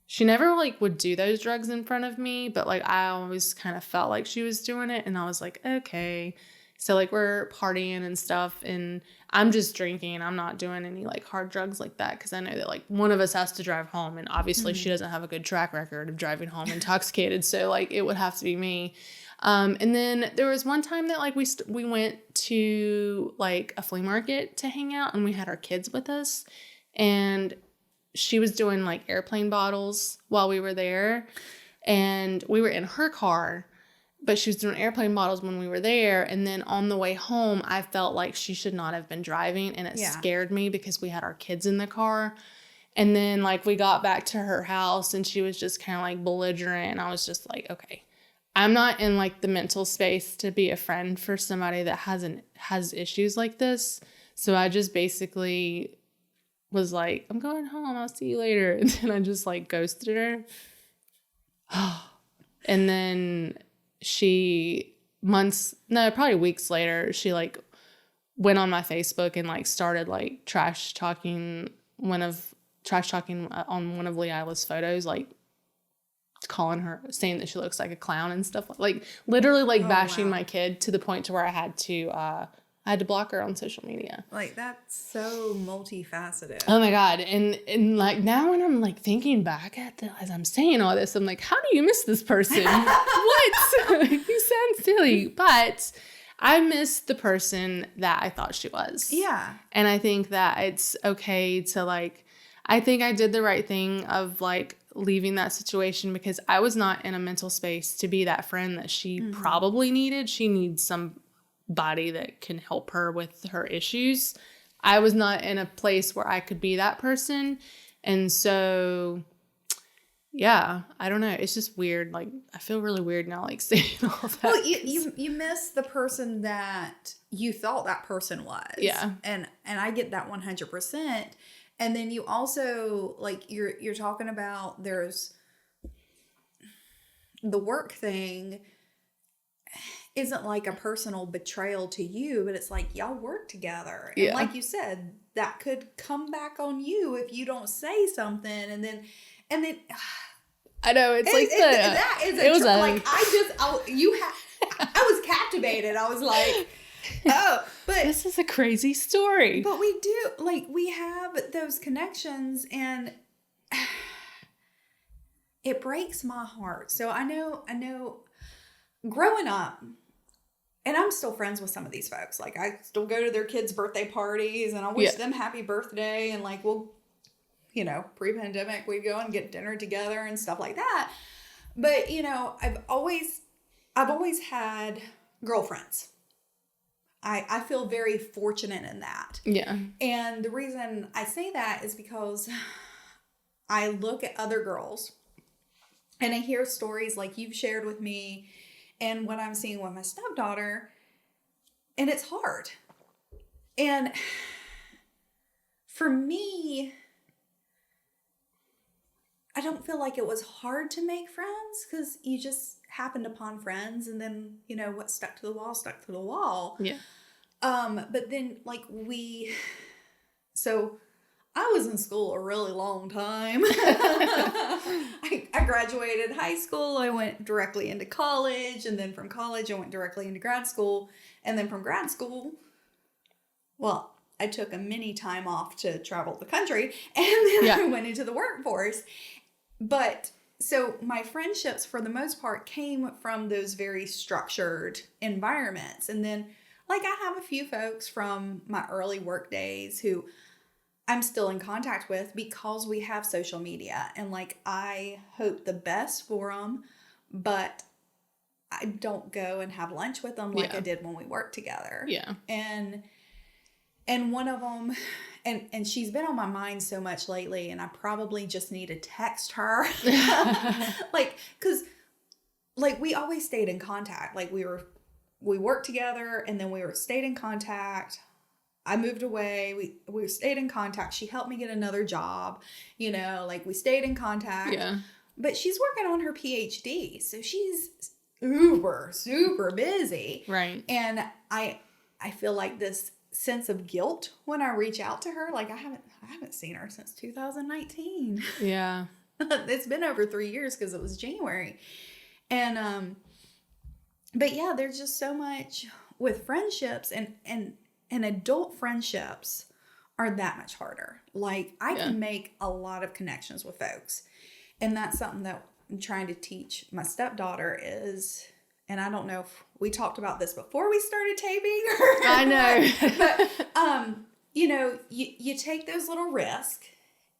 She never like would do those drugs in front of me, but like I always kind of felt like she was doing it and I was like, okay. So like we're partying and stuff and I'm just drinking. I'm not doing any like hard drugs like that because I know that like one of us has to drive home and obviously she doesn't have a good track record of driving home intoxicated. So like it would have to be me. And then there was one time that like we went to like a flea market to hang out and we had our kids with us and she was doing like airplane bottles while we were there and we were in her car, but she was doing airplane bottles when we were there. And then on the way home, I felt like she should not have been driving and it scared me because we had our kids in the car. And then like we got back to her house and she was just kind of like belligerent and I was just like, okay. I'm not in like the mental space to be a friend for somebody that has issues like this. So I just basically was like, I'm going home. I'll see you later. And then I just like ghosted her. And then probably weeks later, she like went on my Facebook and like started like trash talking on one of Lee Isla's photos, like calling her, saying that she looks like a clown and stuff, like literally like bashing my kid to the point to where I had to I had to block her on social media.
Like, that's so multifaceted.
Oh my God. And like now when I'm like thinking back as I'm saying all this, I'm like, how do you miss this person? What? You sound silly. But I miss the person that I thought she was.
Yeah.
And I think that it's okay to like, I think I did the right thing of like leaving that situation because I was not in a mental space to be that friend that she probably needed. She needs somebody that can help her with her issues. I was not in a place where I could be that person. And so, yeah, I don't know. It's just weird. Like, I feel really weird now, like saying all that.
Well, you miss the person that you thought that person was.
Yeah.
And I get that 100%. And then you also, like, you're talking about there's the work thing isn't like a personal betrayal to you, but it's like y'all work together. And like you said, that could come back on you if you don't say something. And then
I know it's like
I was captivated. I was like, oh, but
this is a crazy story.
But we do, like, we have those connections, and it breaks my heart. So I know growing up, and I'm still friends with some of these folks. Like, I still go to their kids' birthday parties, and I wish them happy birthday, and like, we'll, you know, pre-pandemic, we'd go and get dinner together and stuff like that. But, you know, I've always had girlfriends. I feel very fortunate in that. Yeah. And the reason I say that is because I look at other girls and I hear stories like you've shared with me and what I'm seeing with my stepdaughter, and it's hard. And for me, I don't feel like it was hard to make friends because you just happened upon friends, and then, you know, what stuck to the wall. Yeah. But then, like, so I was in school a really long time. I graduated high school. I went directly into college, and then from college, I went directly into grad school. And then from grad school, well, I took a mini time off to travel the country, and then I went into the workforce. But so my friendships, for the most part, came from those very structured environments. And then, like, I have a few folks from my early work days who I'm still in contact with because we have social media. And, like, I hope the best for them, but I don't go and have lunch with them like I did when we worked together. Yeah. And one of them, and she's been on my mind so much lately, and I probably just need to text her. Like, because, like, we always stayed in contact. Like, we worked together, and then we stayed in contact. I moved away. We stayed in contact. She helped me get another job. You know, like, we stayed in contact. Yeah. But she's working on her PhD, so she's super busy. Right. And I feel like this sense of guilt when I reach out to her. Like, I haven't seen her since 2019. Yeah. It's been over 3 years because it was January. And but yeah, there's just so much with friendships, and adult friendships are that much harder. Like, I can make a lot of connections with folks, and that's something that I'm trying to teach my stepdaughter is, and I don't know if we talked about this before we started taping. I know. But, you know, you take those little risks,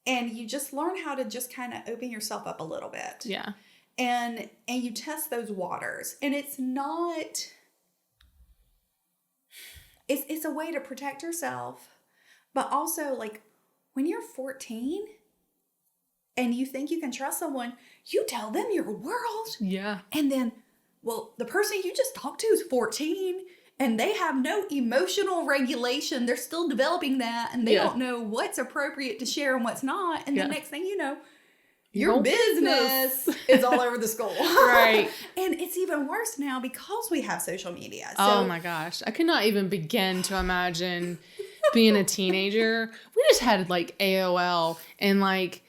and you just learn how to just kind of open yourself up a little bit. Yeah. And you test those waters. And it's not, it's a way to protect yourself. But also, like, when you're 14 and you think you can trust someone, you tell them your world. Yeah. And then, well, the person you just talked to is 14 and they have no emotional regulation. They're still developing that, and they don't know what's appropriate to share and what's not. And the next thing you know, your business is all over the school. Right. And it's even worse now because we have social media. So,
oh my gosh. I could not even begin to imagine being a teenager. We just had, like, AOL, and, like,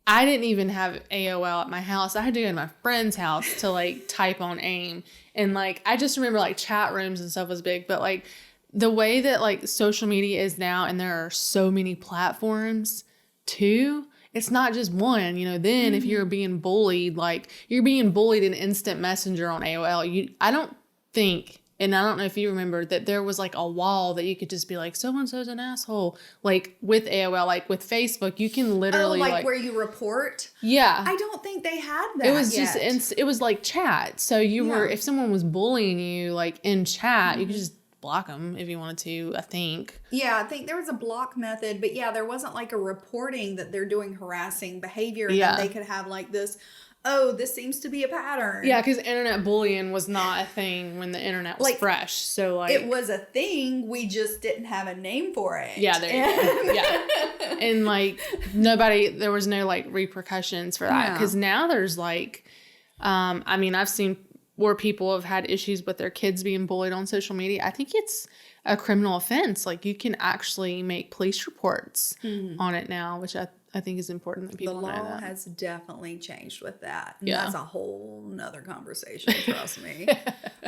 I didn't even have AOL at my house. I had to go to my friend's house to, like, type on AIM. And, like, I just remember, like, chat rooms and stuff was big. But, like, the way that like social media is now, and there are so many platforms too, it's not just one, you know. Then if you're being bullied, like you're being bullied in instant messenger on AOL, I don't think, and I don't know if you remember that there was like a wall that you could just be like, so-and-so's an asshole. Like with AOL, like with Facebook, you can literally
like where you report.
Yeah.
I don't think they had that.
It was
yet.
it was like chat. So you were, if someone was bullying you like in chat, you could just block them if you wanted to, I think.
Yeah, I think there was a block method, but yeah, there wasn't like a reporting that they're doing harassing behavior, and then they could have like this, oh, this seems to be a pattern.
Yeah, because internet bullying was not a thing when the internet was like, fresh. So like
it was a thing, we just didn't have a name for it.
Yeah, there you go. Yeah. And like there was no like repercussions for that, because now there's like I mean, I've seen where people have had issues with their kids being bullied on social media. I think it's a criminal offense. Like you can actually make police reports on it now, which I think is important that people know that.
The law has definitely changed with that. And that's a whole nother conversation, trust me.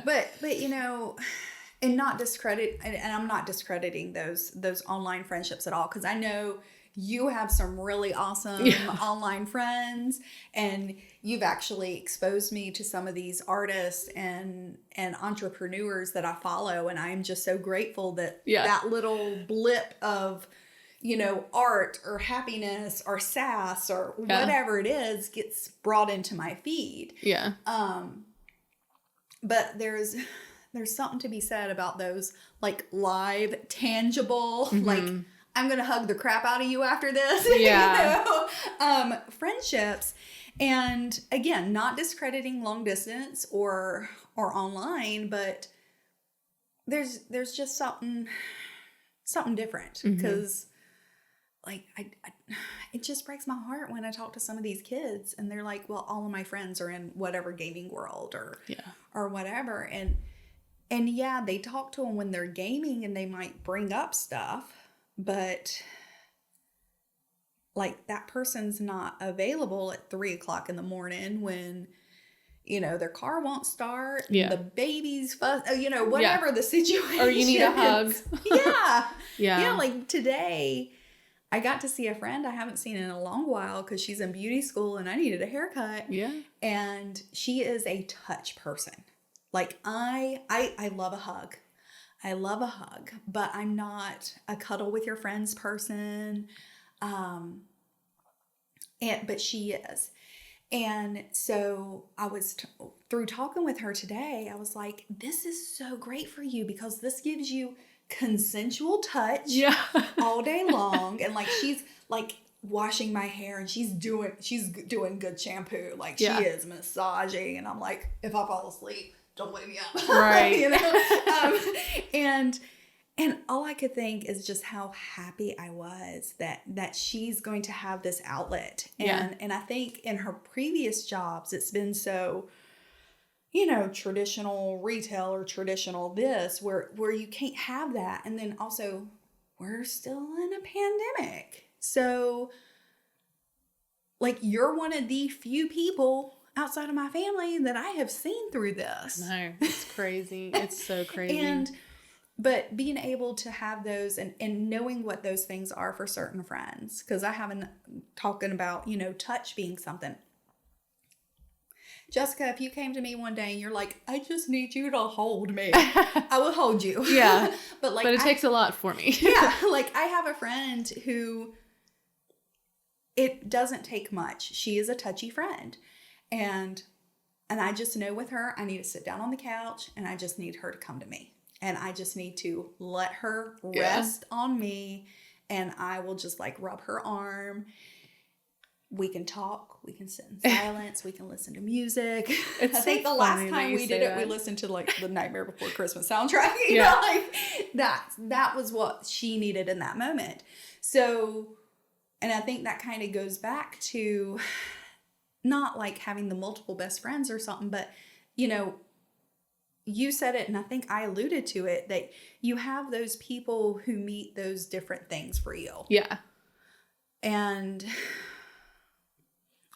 But you know, and I'm not discrediting those online friendships at all, because I know you have some really awesome online friends, and you've actually exposed me to some of these artists and entrepreneurs that I follow, and I'm just so grateful that that little blip of, you know, art or happiness or sass or whatever it is gets brought into my feed.
Yeah.
But there's something to be said about those like live, tangible, like I'm going to hug the crap out of you after this,
yeah.
you know, friendships. And again, not discrediting long distance or online, but there's just something different, because like it just breaks my heart when I talk to some of these kids and they're like, well, all of my friends are in whatever gaming world or whatever. And yeah, they talk to them when they're gaming and they might bring up stuff, but like that person's not available at 3:00 in the morning when, you know, their car won't start, the baby's you know, whatever the situation.
Or you need a hug.
Yeah, like today I got to see a friend I haven't seen in a long while because she's in beauty school and I needed a haircut.
Yeah.
And she is a touch person. Like I love a hug. I love a hug, but I'm not a cuddle with your friends person. But she is. And so I was, through talking with her today, I was like, this is so great for you because this gives you consensual touch all day long. And like, she's like washing my hair and she's doing good shampoo. Like she is massaging. And I'm like, if I fall asleep, don't wake me up.
Right.
You know? And all I could think is just how happy I was that she's going to have this outlet. And I think in her previous jobs, it's been so, you know, traditional retail or traditional this, where you can't have that. And then also, we're still in a pandemic. So, like, you're one of the few people outside of my family that I have seen through this.
No, it's crazy. It's so crazy.
But being able to have those and knowing what those things are for certain friends, because I haven't talking about, you know, touch being something. Jessica, if you came to me one day and you're like, I just need you to hold me, I will hold you.
Yeah.
But
it takes a lot for me.
Yeah. Like I have a friend who it doesn't take much. She is a touchy friend. And I just know with her, I need to sit down on the couch and I just need her to come to me. And I just need to let her rest on me. And I will just like rub her arm. We can talk. We can sit in silence. We can listen to music. I think the last time we did it, we listened to like the Nightmare Before Christmas soundtrack. You know, like that was what she needed in that moment. So, and I think that kind of goes back to not like having the multiple best friends or something, but you know, you said it, and I think I alluded to it, that you have those people who meet those different things for you.
Yeah.
And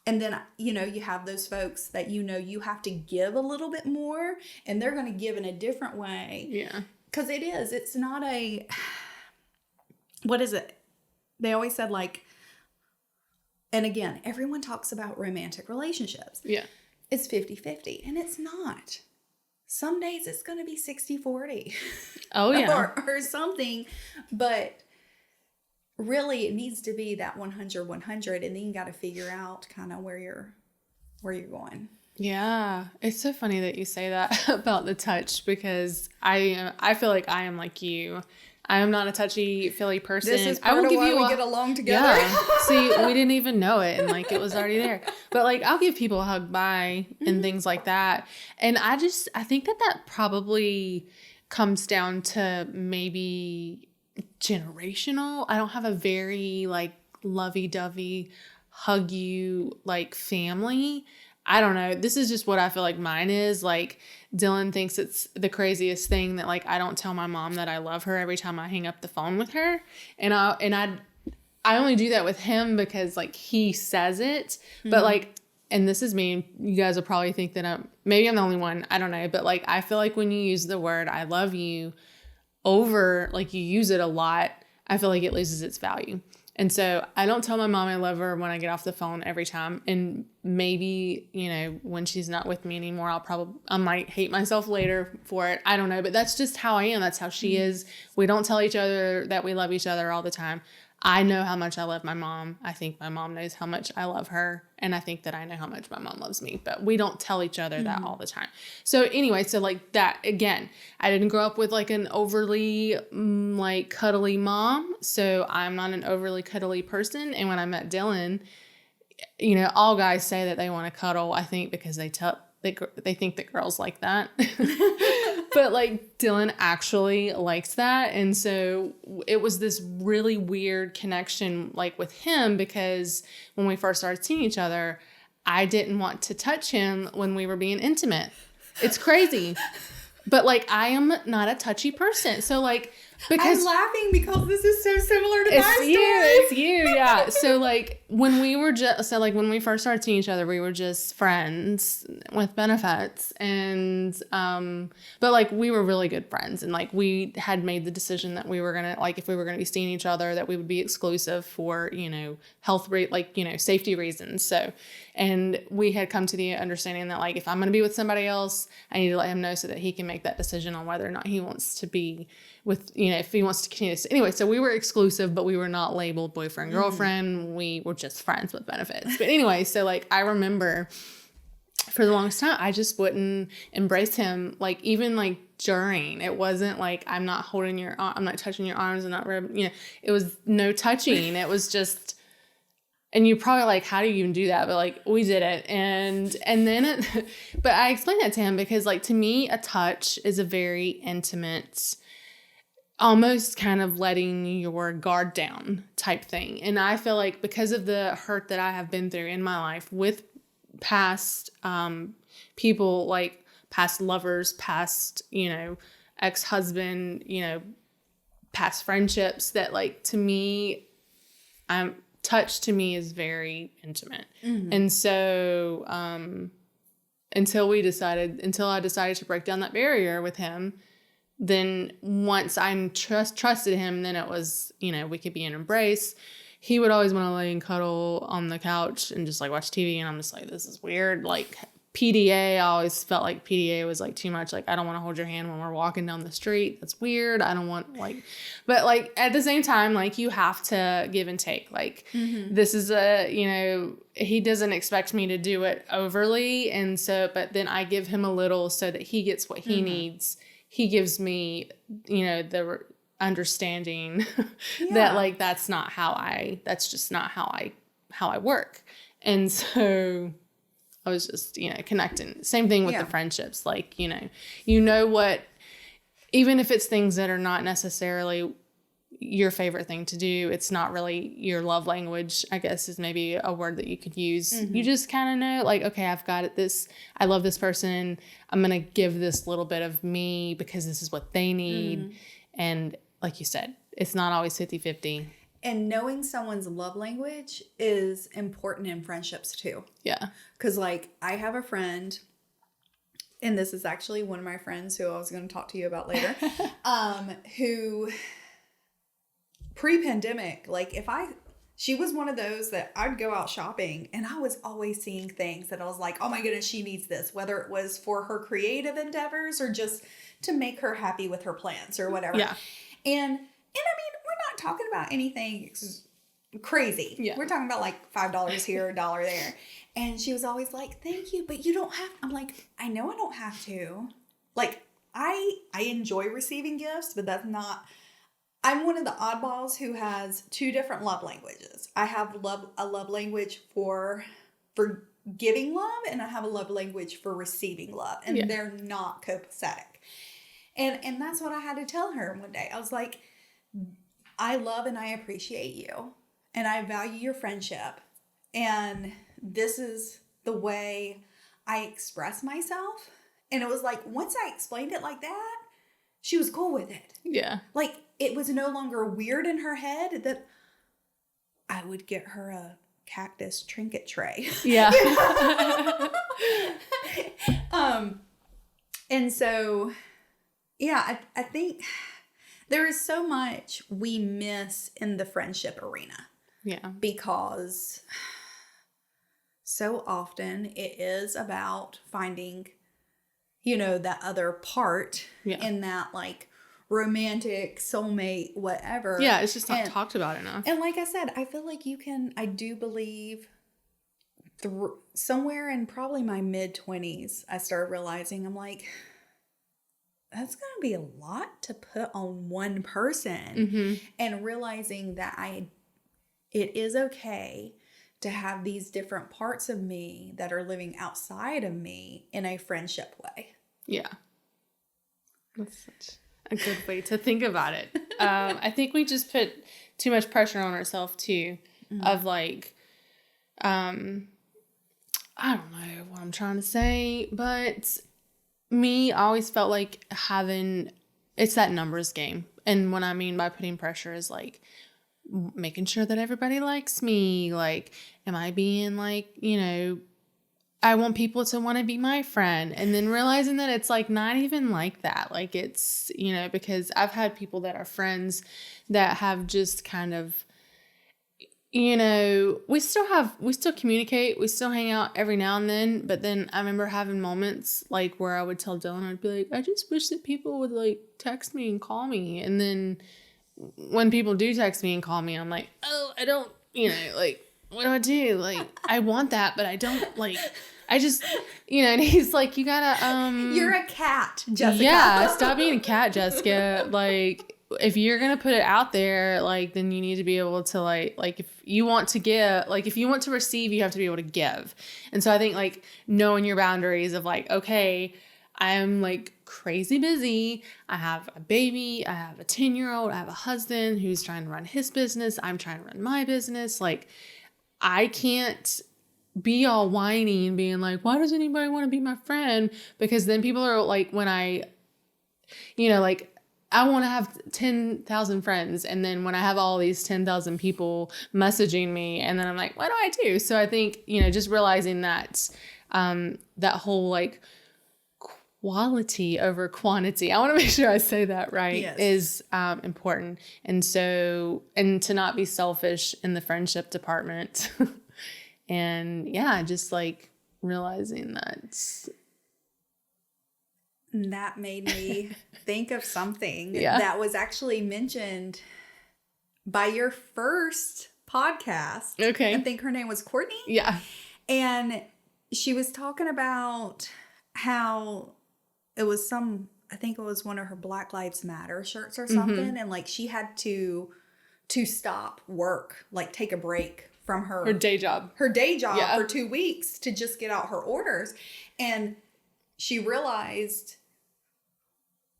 then, you know, you have those folks that, you know, you have to give a little bit more, and they're going to give in a different way.
Yeah.
Because it's not a, what is it? They always said like, and again, everyone talks about romantic relationships.
Yeah.
It's 50-50, and it's not. Some days it's going to be 60-40.
Oh, yeah.
or something. But really, it needs to be that 100-100, and then you got to figure out kind of where you're going.
Yeah. It's so funny that you say that about the touch, because I feel like I am like you. I am not a touchy-feely person.
This is
I will give
why
you
we get along together.
Yeah. See, we didn't even know it, and like it was already there. But like I'll give people a hug bye and things like that. And I think that probably comes down to maybe generational. I don't have a very like lovey-dovey hug you like family. I don't know. This is just what I feel like mine is. Like, Dylan thinks it's the craziest thing that, like, I don't tell my mom that I love her every time I hang up the phone with her. And I only do that with him because, like, he says it. But, like, and this is me, you guys will probably think that maybe I'm the only one. I don't know. But, like, I feel like when you use the word I love you over, like, you use it a lot, I feel like it loses its value. And so I don't tell my mom I love her when I get off the phone every time. And maybe, you know, when she's not with me anymore, I might hate myself later for it. I don't know. But that's just how I am. That's how she is. We don't tell each other that we love each other all the time. I know how much I love my mom. I think my mom knows how much I love her. And I think that I know how much my mom loves me. But we don't tell each other that all the time. So anyway, so like that, again, I didn't grow up with like an overly like cuddly mom. So I'm not an overly cuddly person. And when I met Dylan, you know, all guys say that they want to cuddle, I think, because they think that girls like that. But like Dylan actually likes that. And so it was this really weird connection like with him, because when we first started seeing each other, I didn't want to touch him when we were being intimate. It's crazy. But like I am not a touchy person. So like, because
I'm laughing because this is so similar to my story.
It's you, yeah. So like when we first started seeing each other, we were just friends with benefits, and but like we were really good friends, and like we had made the decision that we were gonna, like, if we were gonna be seeing each other, that we would be exclusive for, you know, safety reasons. So, and we had come to the understanding that like if I'm gonna be with somebody else, I need to let him know so that he can make that decision on whether or not he wants to be with, you know, if he wants to continue. Anyway, so we were exclusive, but we were not labeled boyfriend, girlfriend. We were just friends with benefits. But anyway, so like I remember for the longest time, I just wouldn't embrace him. Like even like during, it wasn't like I'm not holding your arm, I'm not touching your arms, and not rubbing, you know, it was no touching. It was just, and you're probably like, how do you even do that? But like we did it. And then but I explained that to him because like to me, a touch is a very intimate, almost kind of letting your guard down type thing. And I feel like because of the hurt that I have been through in my life with past people, like past lovers, past, you know, ex-husband, you know, past friendships, that like to me, touch to me is very intimate. And so until I decided to break down that barrier with him, then once I trusted him, then it was, you know, we could be in embrace. He would always want to lay and cuddle on the couch and just like watch TV. And I'm just like, this is weird. Like PDA, I always felt like PDA was like too much. Like, I don't want to hold your hand when we're walking down the street. That's weird. I don't want but like at the same time, like you have to give and take. Like this is you know, he doesn't expect me to do it overly. And so, but then I give him a little so that he gets what he needs. He gives me, you know, the understanding that like, that's just not how I work. And so I was just, you know, connecting. Same thing with the friendships. Like, you know what, even if it's things that are not necessarily your favorite thing to do, it's not really your love language, I guess is maybe a word that you could use. You just kind of know, like, okay, I've got it. I love this person. I'm going to give this little bit of me because this is what they need. And like you said, it's not always 50-50.
And knowing someone's love language is important in friendships too.
Yeah.
Because like I have a friend and this is actually one of my friends who I was going to talk to you about later, who pre-pandemic, like she was one of those that I'd go out shopping and I was always seeing things that I was like, oh my goodness, she needs this, whether it was for her creative endeavors or just to make her happy with her plants or whatever.
Yeah.
And I mean, we're not talking about anything crazy. Yeah. We're talking about like $5 here, $1 there. And she was always like, thank you, but you don't have, I'm like, I know I don't have to. Like, I enjoy receiving gifts, but that's not, I'm one of the oddballs who has 2 different love languages. I have a love language for giving love, and I have a love language for receiving love, and they're not copacetic. And that's what I had to tell her one day. I was like, I love and I appreciate you, and I value your friendship, and this is the way I express myself. And it was like, once I explained it like that, she was cool with it. Yeah. Like, it was no longer weird in her head that I would get her a cactus trinket tray. Yeah. And so, yeah, I think there is so much we miss in the friendship arena. Yeah. Because so often it is about finding, that other part in that, like, romantic, soulmate, whatever.
Yeah, it's just not talked about enough.
And like I said, I feel like I do believe somewhere in probably my mid-20s, I started realizing, I'm like, that's going to be a lot to put on one person. Mm-hmm. And realizing that it is okay to have these different parts of me that are living outside of me in a friendship way.
Yeah. That's such a good way to think about it. I think we just put too much pressure on ourselves too, of like, I don't know what I'm trying to say, but I always felt like it's that numbers game. And what I mean by putting pressure is like making sure that everybody likes me. Like, am I being like, I want people to want to be my friend, and then realizing that it's like not even like that. Like, it's, because I've had people that are friends that have just kind of, we still communicate, we still hang out every now and then. But then I remember having moments like where I would tell Dylan, I'd be like, I just wish that people would like text me and call me. And then when people do text me and call me, I'm like, oh, I don't, like, what do I do? Like, I want that, but I don't, like, I just, and he's like, you gotta,
You're a cat, Jessica.
Yeah, stop being a cat, Jessica. Like, if you're gonna put it out there, like, then you need to be able to, like, if you want to give, like, if you want to receive, you have to be able to give. And so I think, like, knowing your boundaries of, like, okay, I'm, like, crazy busy. I have a baby. I have a 10-year-old. I have a husband who's trying to run his business. I'm trying to run my business. Like, I can't be all whiny and being like, why does anybody want to be my friend? Because then people are like, when I want to have 10,000 friends. And then when I have all these 10,000 people messaging me, and then I'm like, what do I do? So I think, just realizing that, that whole like quality over quantity, I want to make sure I say that right, yes, is important. And so, and to not be selfish in the friendship department. And yeah, just like realizing
that made me think of something that was actually mentioned by your first podcast. Okay. I think her name was Courtney. Yeah. And she was talking about how it was I think it was one of her Black Lives Matter shirts or something. Mm-hmm. And like she had to stop work, like take a break from her
day job
for 2 weeks to just get out her orders. And she realized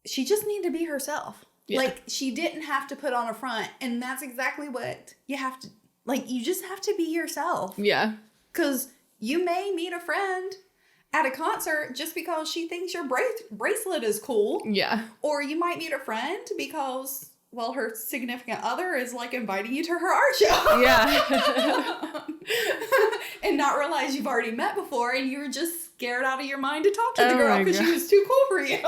she just needed to be herself. Yeah. Like, she didn't have to put on a front. And that's exactly what you have to, like, you just have to be yourself. Yeah. Because you may meet a friend at a concert just because she thinks your bracelet is cool. Yeah. Or you might meet a friend because, well, her significant other is like inviting you to her art show. Yeah. and not realize you've already met before and you were just scared out of your mind to talk to the girl because she was too cool for you.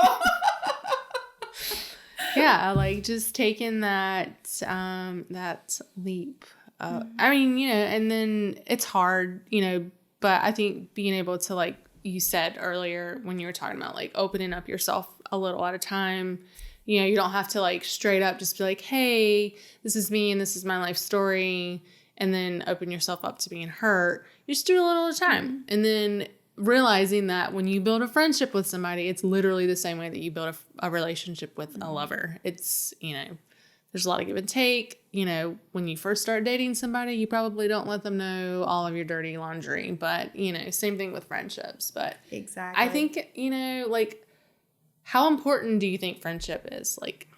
Yeah, like just taking that that leap. I mean, and then it's hard, but I think being able to, like you said earlier when you were talking about like opening up yourself a little at a time, you don't have to like straight up just be like, hey, this is me and this is my life story, and then open yourself up to being hurt. You just do a little at a time. And then realizing that when you build a friendship with somebody, it's literally the same way that you build a relationship with a lover. It's, there's a lot of give and take. When you first start dating somebody, you probably don't let them know all of your dirty laundry. But, same thing with friendships. But
exactly.
I think, like, how important do you think friendship is? Like,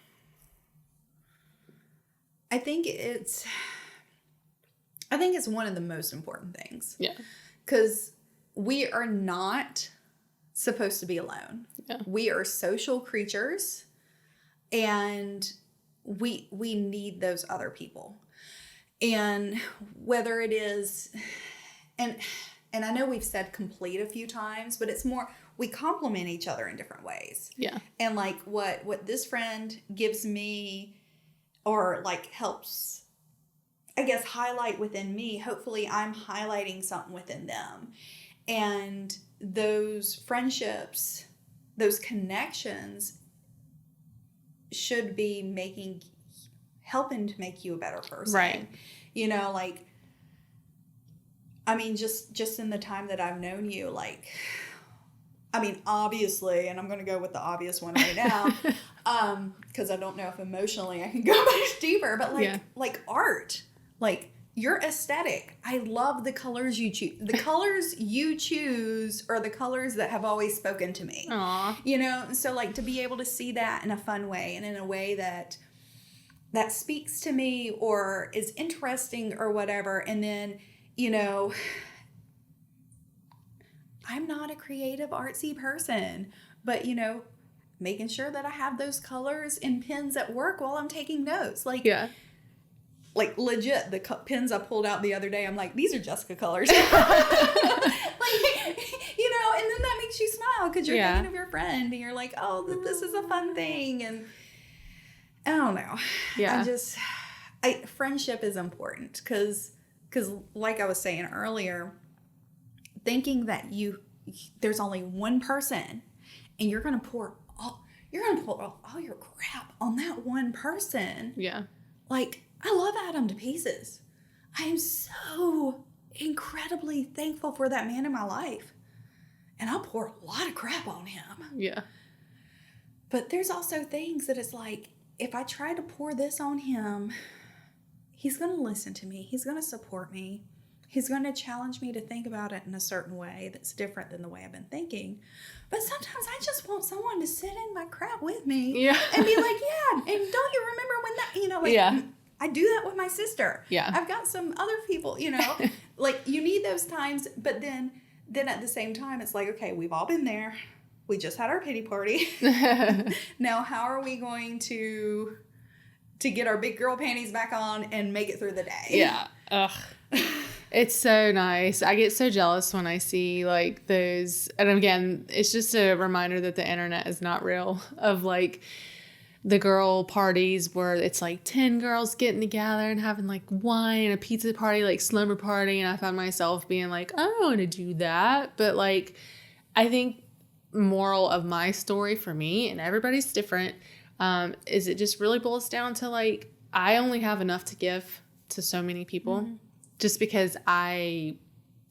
I think it's one of the most important things.
Yeah.
Because we are not supposed to be alone.
Yeah.
We are social creatures, and we need those other people. And whether it is, and I know we've said complete a few times, but it's more, we complement each other in different ways.
Yeah.
And like what this friend gives me, or like helps, I guess, highlight within me, hopefully I'm highlighting something within them. And those friendships, those connections should be helping to make you a better person.
Right.
Like, I mean, just in the time that I've known you, like, I mean, obviously, and I'm going to go with the obvious one right now, because I don't know if emotionally I can go much deeper, but like art, like your aesthetic. I love the colors you choose. The colors you choose are the colors that have always spoken to me.
Aww.
So like to be able to see that in a fun way and in a way that speaks to me or is interesting or whatever. And then, I'm not a creative artsy person, but making sure that I have those colors in pens at work while I'm taking notes. Like,
yeah.
Like legit, the pens I pulled out the other day, I'm like, these are Jessica colors. And then that makes you smile because you're thinking of your friend and you're like, oh, this is a fun thing. And I don't know.
Yeah.
Friendship is important because like I was saying earlier, thinking that there's only one person and you're going to pull all your crap on that one person.
Yeah.
Like, I love Adam to pieces. I am so incredibly thankful for that man in my life. And I'll pour a lot of crap on him.
Yeah.
But there's also things that it's like, if I try to pour this on him, he's going to listen to me. He's going to support me. He's going to challenge me to think about it in a certain way that's different than the way I've been thinking. But sometimes I just want someone to sit in my crap with me and be like, yeah, and don't you remember when that, I do that with my sister.
Yeah.
I've got some other people, like you need those times. But then at the same time, it's like, okay, we've all been there. We just had our pity party. Now, how are we going to get our big girl panties back on and make it through the day?
Yeah. Ugh. It's so nice. I get so jealous when I see like those. And again, it's just a reminder that the internet is not real, of like the girl parties where it's like 10 girls getting together and having like wine and a pizza party, like slumber party. And I found myself being like, I don't want to do that. But like, I think moral of my story for me, and everybody's different, is it just really boils down to like, I only have enough to give to so many people. Mm-hmm. Just because I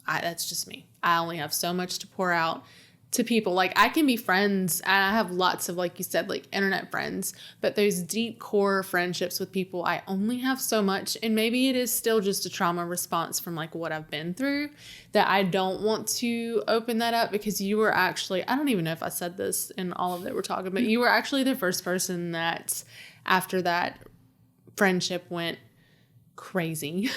that's just me. I only have so much to pour out to people. Like, I can be friends, and I have lots of, like you said, like internet friends, but those deep core friendships with people, I only have so much. And maybe it is still just a trauma response from like what I've been through, that I don't want to open that up, because you were actually, I don't even know if I said this in all of that we're talking, but you were actually the first person that after that friendship went crazy.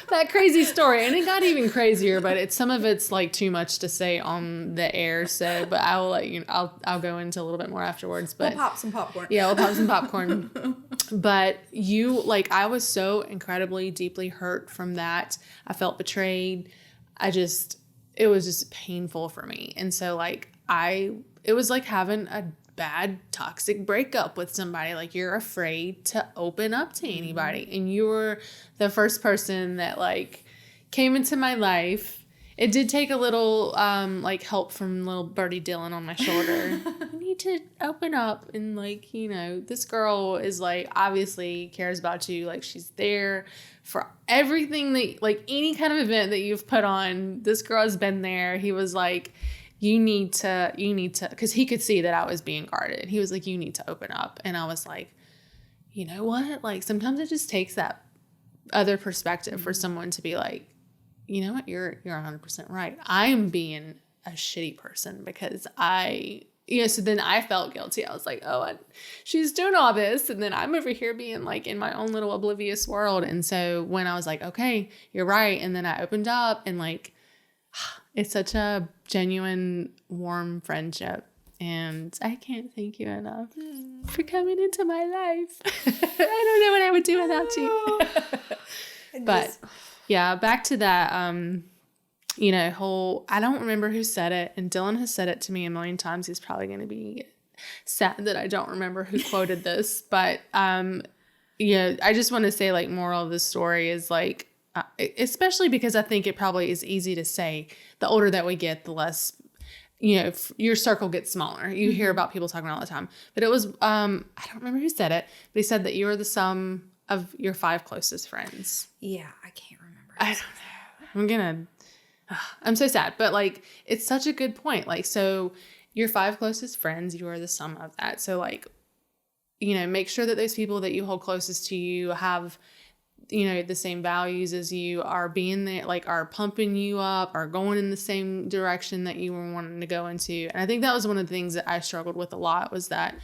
That crazy story, and it got even crazier, but some of it's like too much to say on the air, so but I will let you know, I'll go into a little bit more afterwards. But
we'll pop some popcorn.
Yeah, we'll pop some popcorn. But you, like, I was so incredibly deeply hurt from that. I felt betrayed. it was just painful for me. And so like it was like having a bad toxic breakup with somebody. Like you're afraid to open up to anybody. And you were the first person that like came into my life. It did take a little like help from little birdie Dylan on my shoulder. You need to open up, and like, you know, this girl is like obviously cares about you. Like she's there for everything that, like, any kind of event that you've put on. This girl has been there. He was like, you need to, because he could see that I was being guarded. He was like, you need to open up. And I was like, you know what? Like sometimes it just takes that other perspective for someone to be like, you know what? You're 100% right. I'm being a shitty person because so then I felt guilty. I was like, oh, she's doing all this. And then I'm over here being like in my own little oblivious world. And so when I was like, okay, you're right. And then I opened up, and like, it's such a genuine, warm friendship. And I can't thank you enough for coming into my life. I don't know what I would do without you. But yeah, back to that, I don't remember who said it, and Dylan has said it to me a million times. He's probably going to be sad that I don't remember who quoted this, but, I just want to say, like, moral of the story is, like, especially because I think it probably is easy to say the older that we get, the less, your circle gets smaller. You hear about people talking all the time, but it was, I don't remember who said it, but he said that you are the sum of your 5 closest friends.
Yeah, I can't remember.
I don't know. I'm so sad, but like, it's such a good point. Like, so your 5 closest friends, you are the sum of that. So like, make sure that those people that you hold closest to you have, the same values as you, are being there, like are pumping you up, are going in the same direction that you were wanting to go into. And I think that was one of the things that I struggled with a lot, was that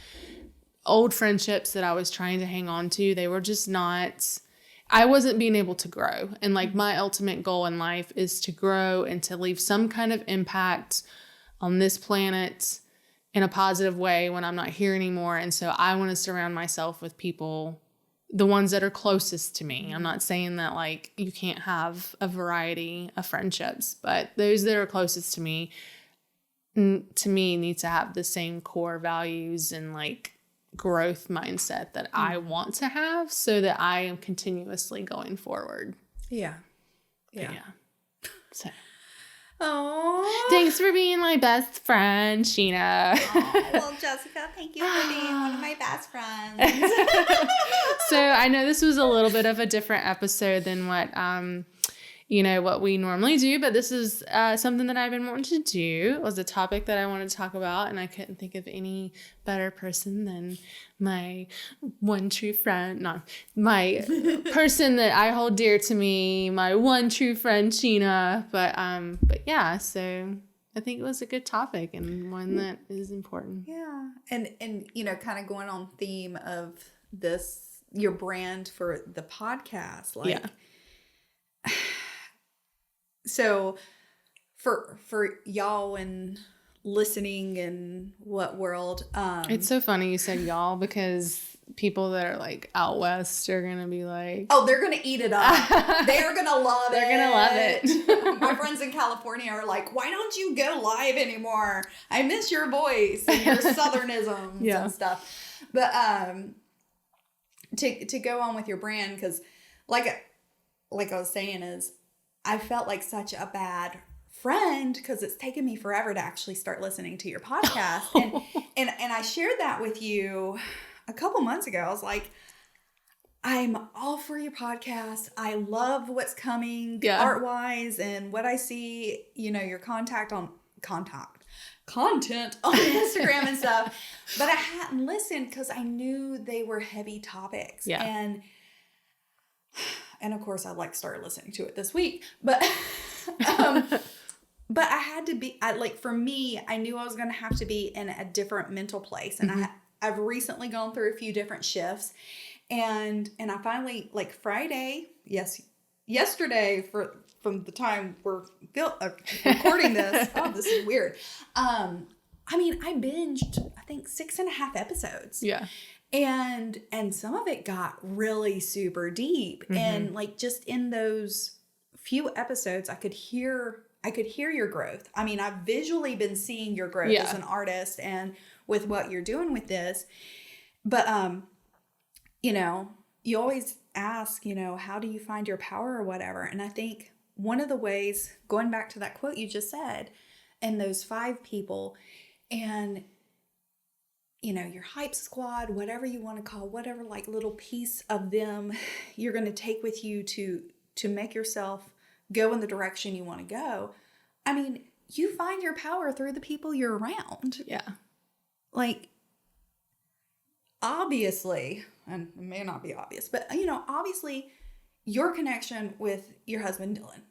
old friendships that I was trying to hang on to, they were just not, I wasn't being able to grow. And like my ultimate goal in life is to grow and to leave some kind of impact on this planet in a positive way when I'm not here anymore. And so I want to surround myself with people, the ones that are closest to me. I'm not saying that like you can't have a variety of friendships, but those that are closest to me need to have the same core values and like growth mindset that I want to have, so that I am continuously going forward.
Yeah.
So,
oh,
thanks for being my best friend, Sheena.
Oh, well, Jessica, thank you for being one of my best friends.
So I know this was a little bit of a different episode than what what we normally do, but this is something that I've been wanting to do. It was a topic that I wanted to talk about, and I couldn't think of any better person than my one true friend, my person that I hold dear to me, my one true friend, Sheena. But yeah, so I think it was a good topic and one that is important.
Yeah. And kind of going on theme of this, your brand for the podcast, like, yeah. So for y'all and listening and what world,
it's so funny you said y'all, because people that are like out west are gonna be like,
oh, they're gonna eat it up. They're gonna love it.
They're gonna love it.
My friends in California are like, why don't you go live anymore? I miss your voice and your southernisms and stuff. But to go on with your brand, because like I was saying, is I felt like such a bad friend because it's taken me forever to actually start listening to your podcast. And I shared that with you a couple months ago. I was like, I'm all for your podcast. I love what's coming art-wise and what I see, your content on Instagram and stuff. But I hadn't listened because I knew they were heavy topics.
Yeah.
And of course, I started listening to it this week, but but I had to be, for me, I knew I was going to have to be in a different mental place. And I've recently gone through a few different shifts, and I finally, Friday, yesterday, from the time we're recording this, oh, this is weird. I binged, I think 6.5 episodes.
Yeah.
And some of it got really super deep. And just in those few episodes, I could hear I could hear your growth. I mean, I've visually been seeing your growth as an artist and with what you're doing with this. But, you know, you always ask, you know, how do you find your power or whatever? And I think one of the ways, going back to that quote you just said, and those 5 people, and, you know, your hype squad, whatever you want to call, whatever like little piece of them you're going to take with you to make yourself go in the direction you want to go. I mean, you find your power through the people you're around.
Yeah.
Like, obviously, and it may not be obvious, but, you know, obviously your connection with your husband, Dylan.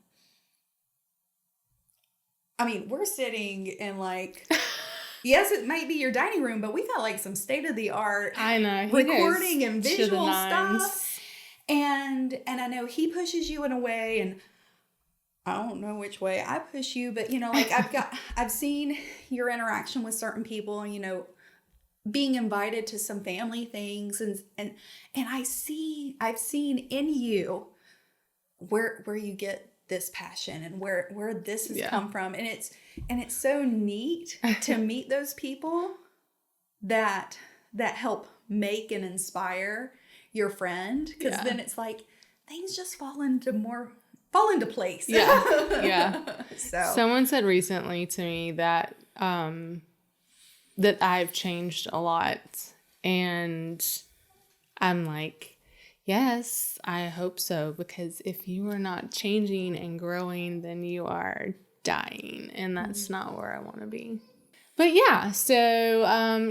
I mean, we're sitting in like, yes, it might be your dining room, but we got like some state-of-the-art recording and visual stuff. And I know he pushes you in a way, and I don't know which way I push you, but, you know, like I've seen your interaction with certain people, and, you know, being invited to some family things, and I've seen in you where you get this passion and where this has come from, and it's so neat to meet those people that help make and inspire your friend, because then it's like things just fall into place.
Yeah.
So
someone said recently to me that that I've changed a lot, and I'm like, yes, I hope so, because if you are not changing and growing, then you are dying, and that's not where I want to be. But yeah, so,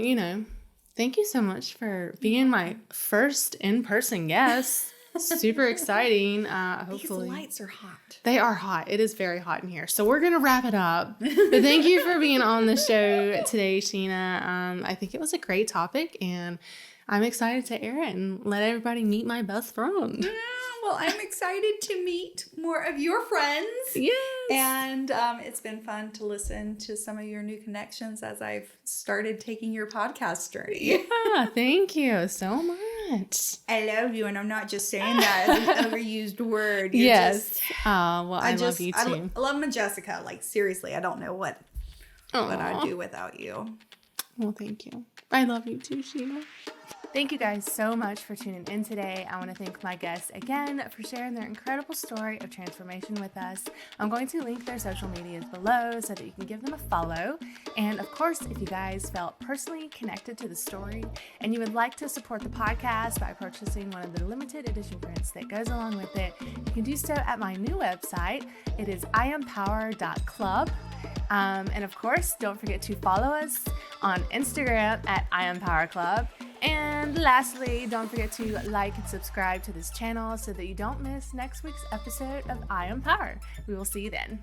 you know, thank you so much for being my first in-person guest. Super exciting. Hopefully.
These lights are hot.
They are hot. It is very hot in here. So we're going to wrap it up. But thank you for being on the show today, Sheena. I think it was a great topic, and I'm excited to air it and let everybody meet my best friend.
Yeah, well, I'm excited to meet more of your friends.
Yes.
And it's been fun to listen to some of your new connections as I've started taking your podcast journey.
Yeah, thank you so much.
I love you, and I'm not just saying that as an overused word. You're
yes. Well, I love you too.
I love my Jessica. Like, seriously, I don't know what I'd do without you.
Well, thank you. I love you too, Sheena.
Thank you guys so much for tuning in today. I want to thank my guests again for sharing their incredible story of transformation with us. I'm going to link their social medias below so that you can give them a follow. And of course, if you guys felt personally connected to the story and you would like to support the podcast by purchasing one of the limited edition prints that goes along with it, you can do so at my new website. It is iampower.club. And of course, don't forget to follow us on Instagram at iampowerclub. And lastly, don't forget to like and subscribe to this channel so that you don't miss next week's episode of I Am Power. We will see you then.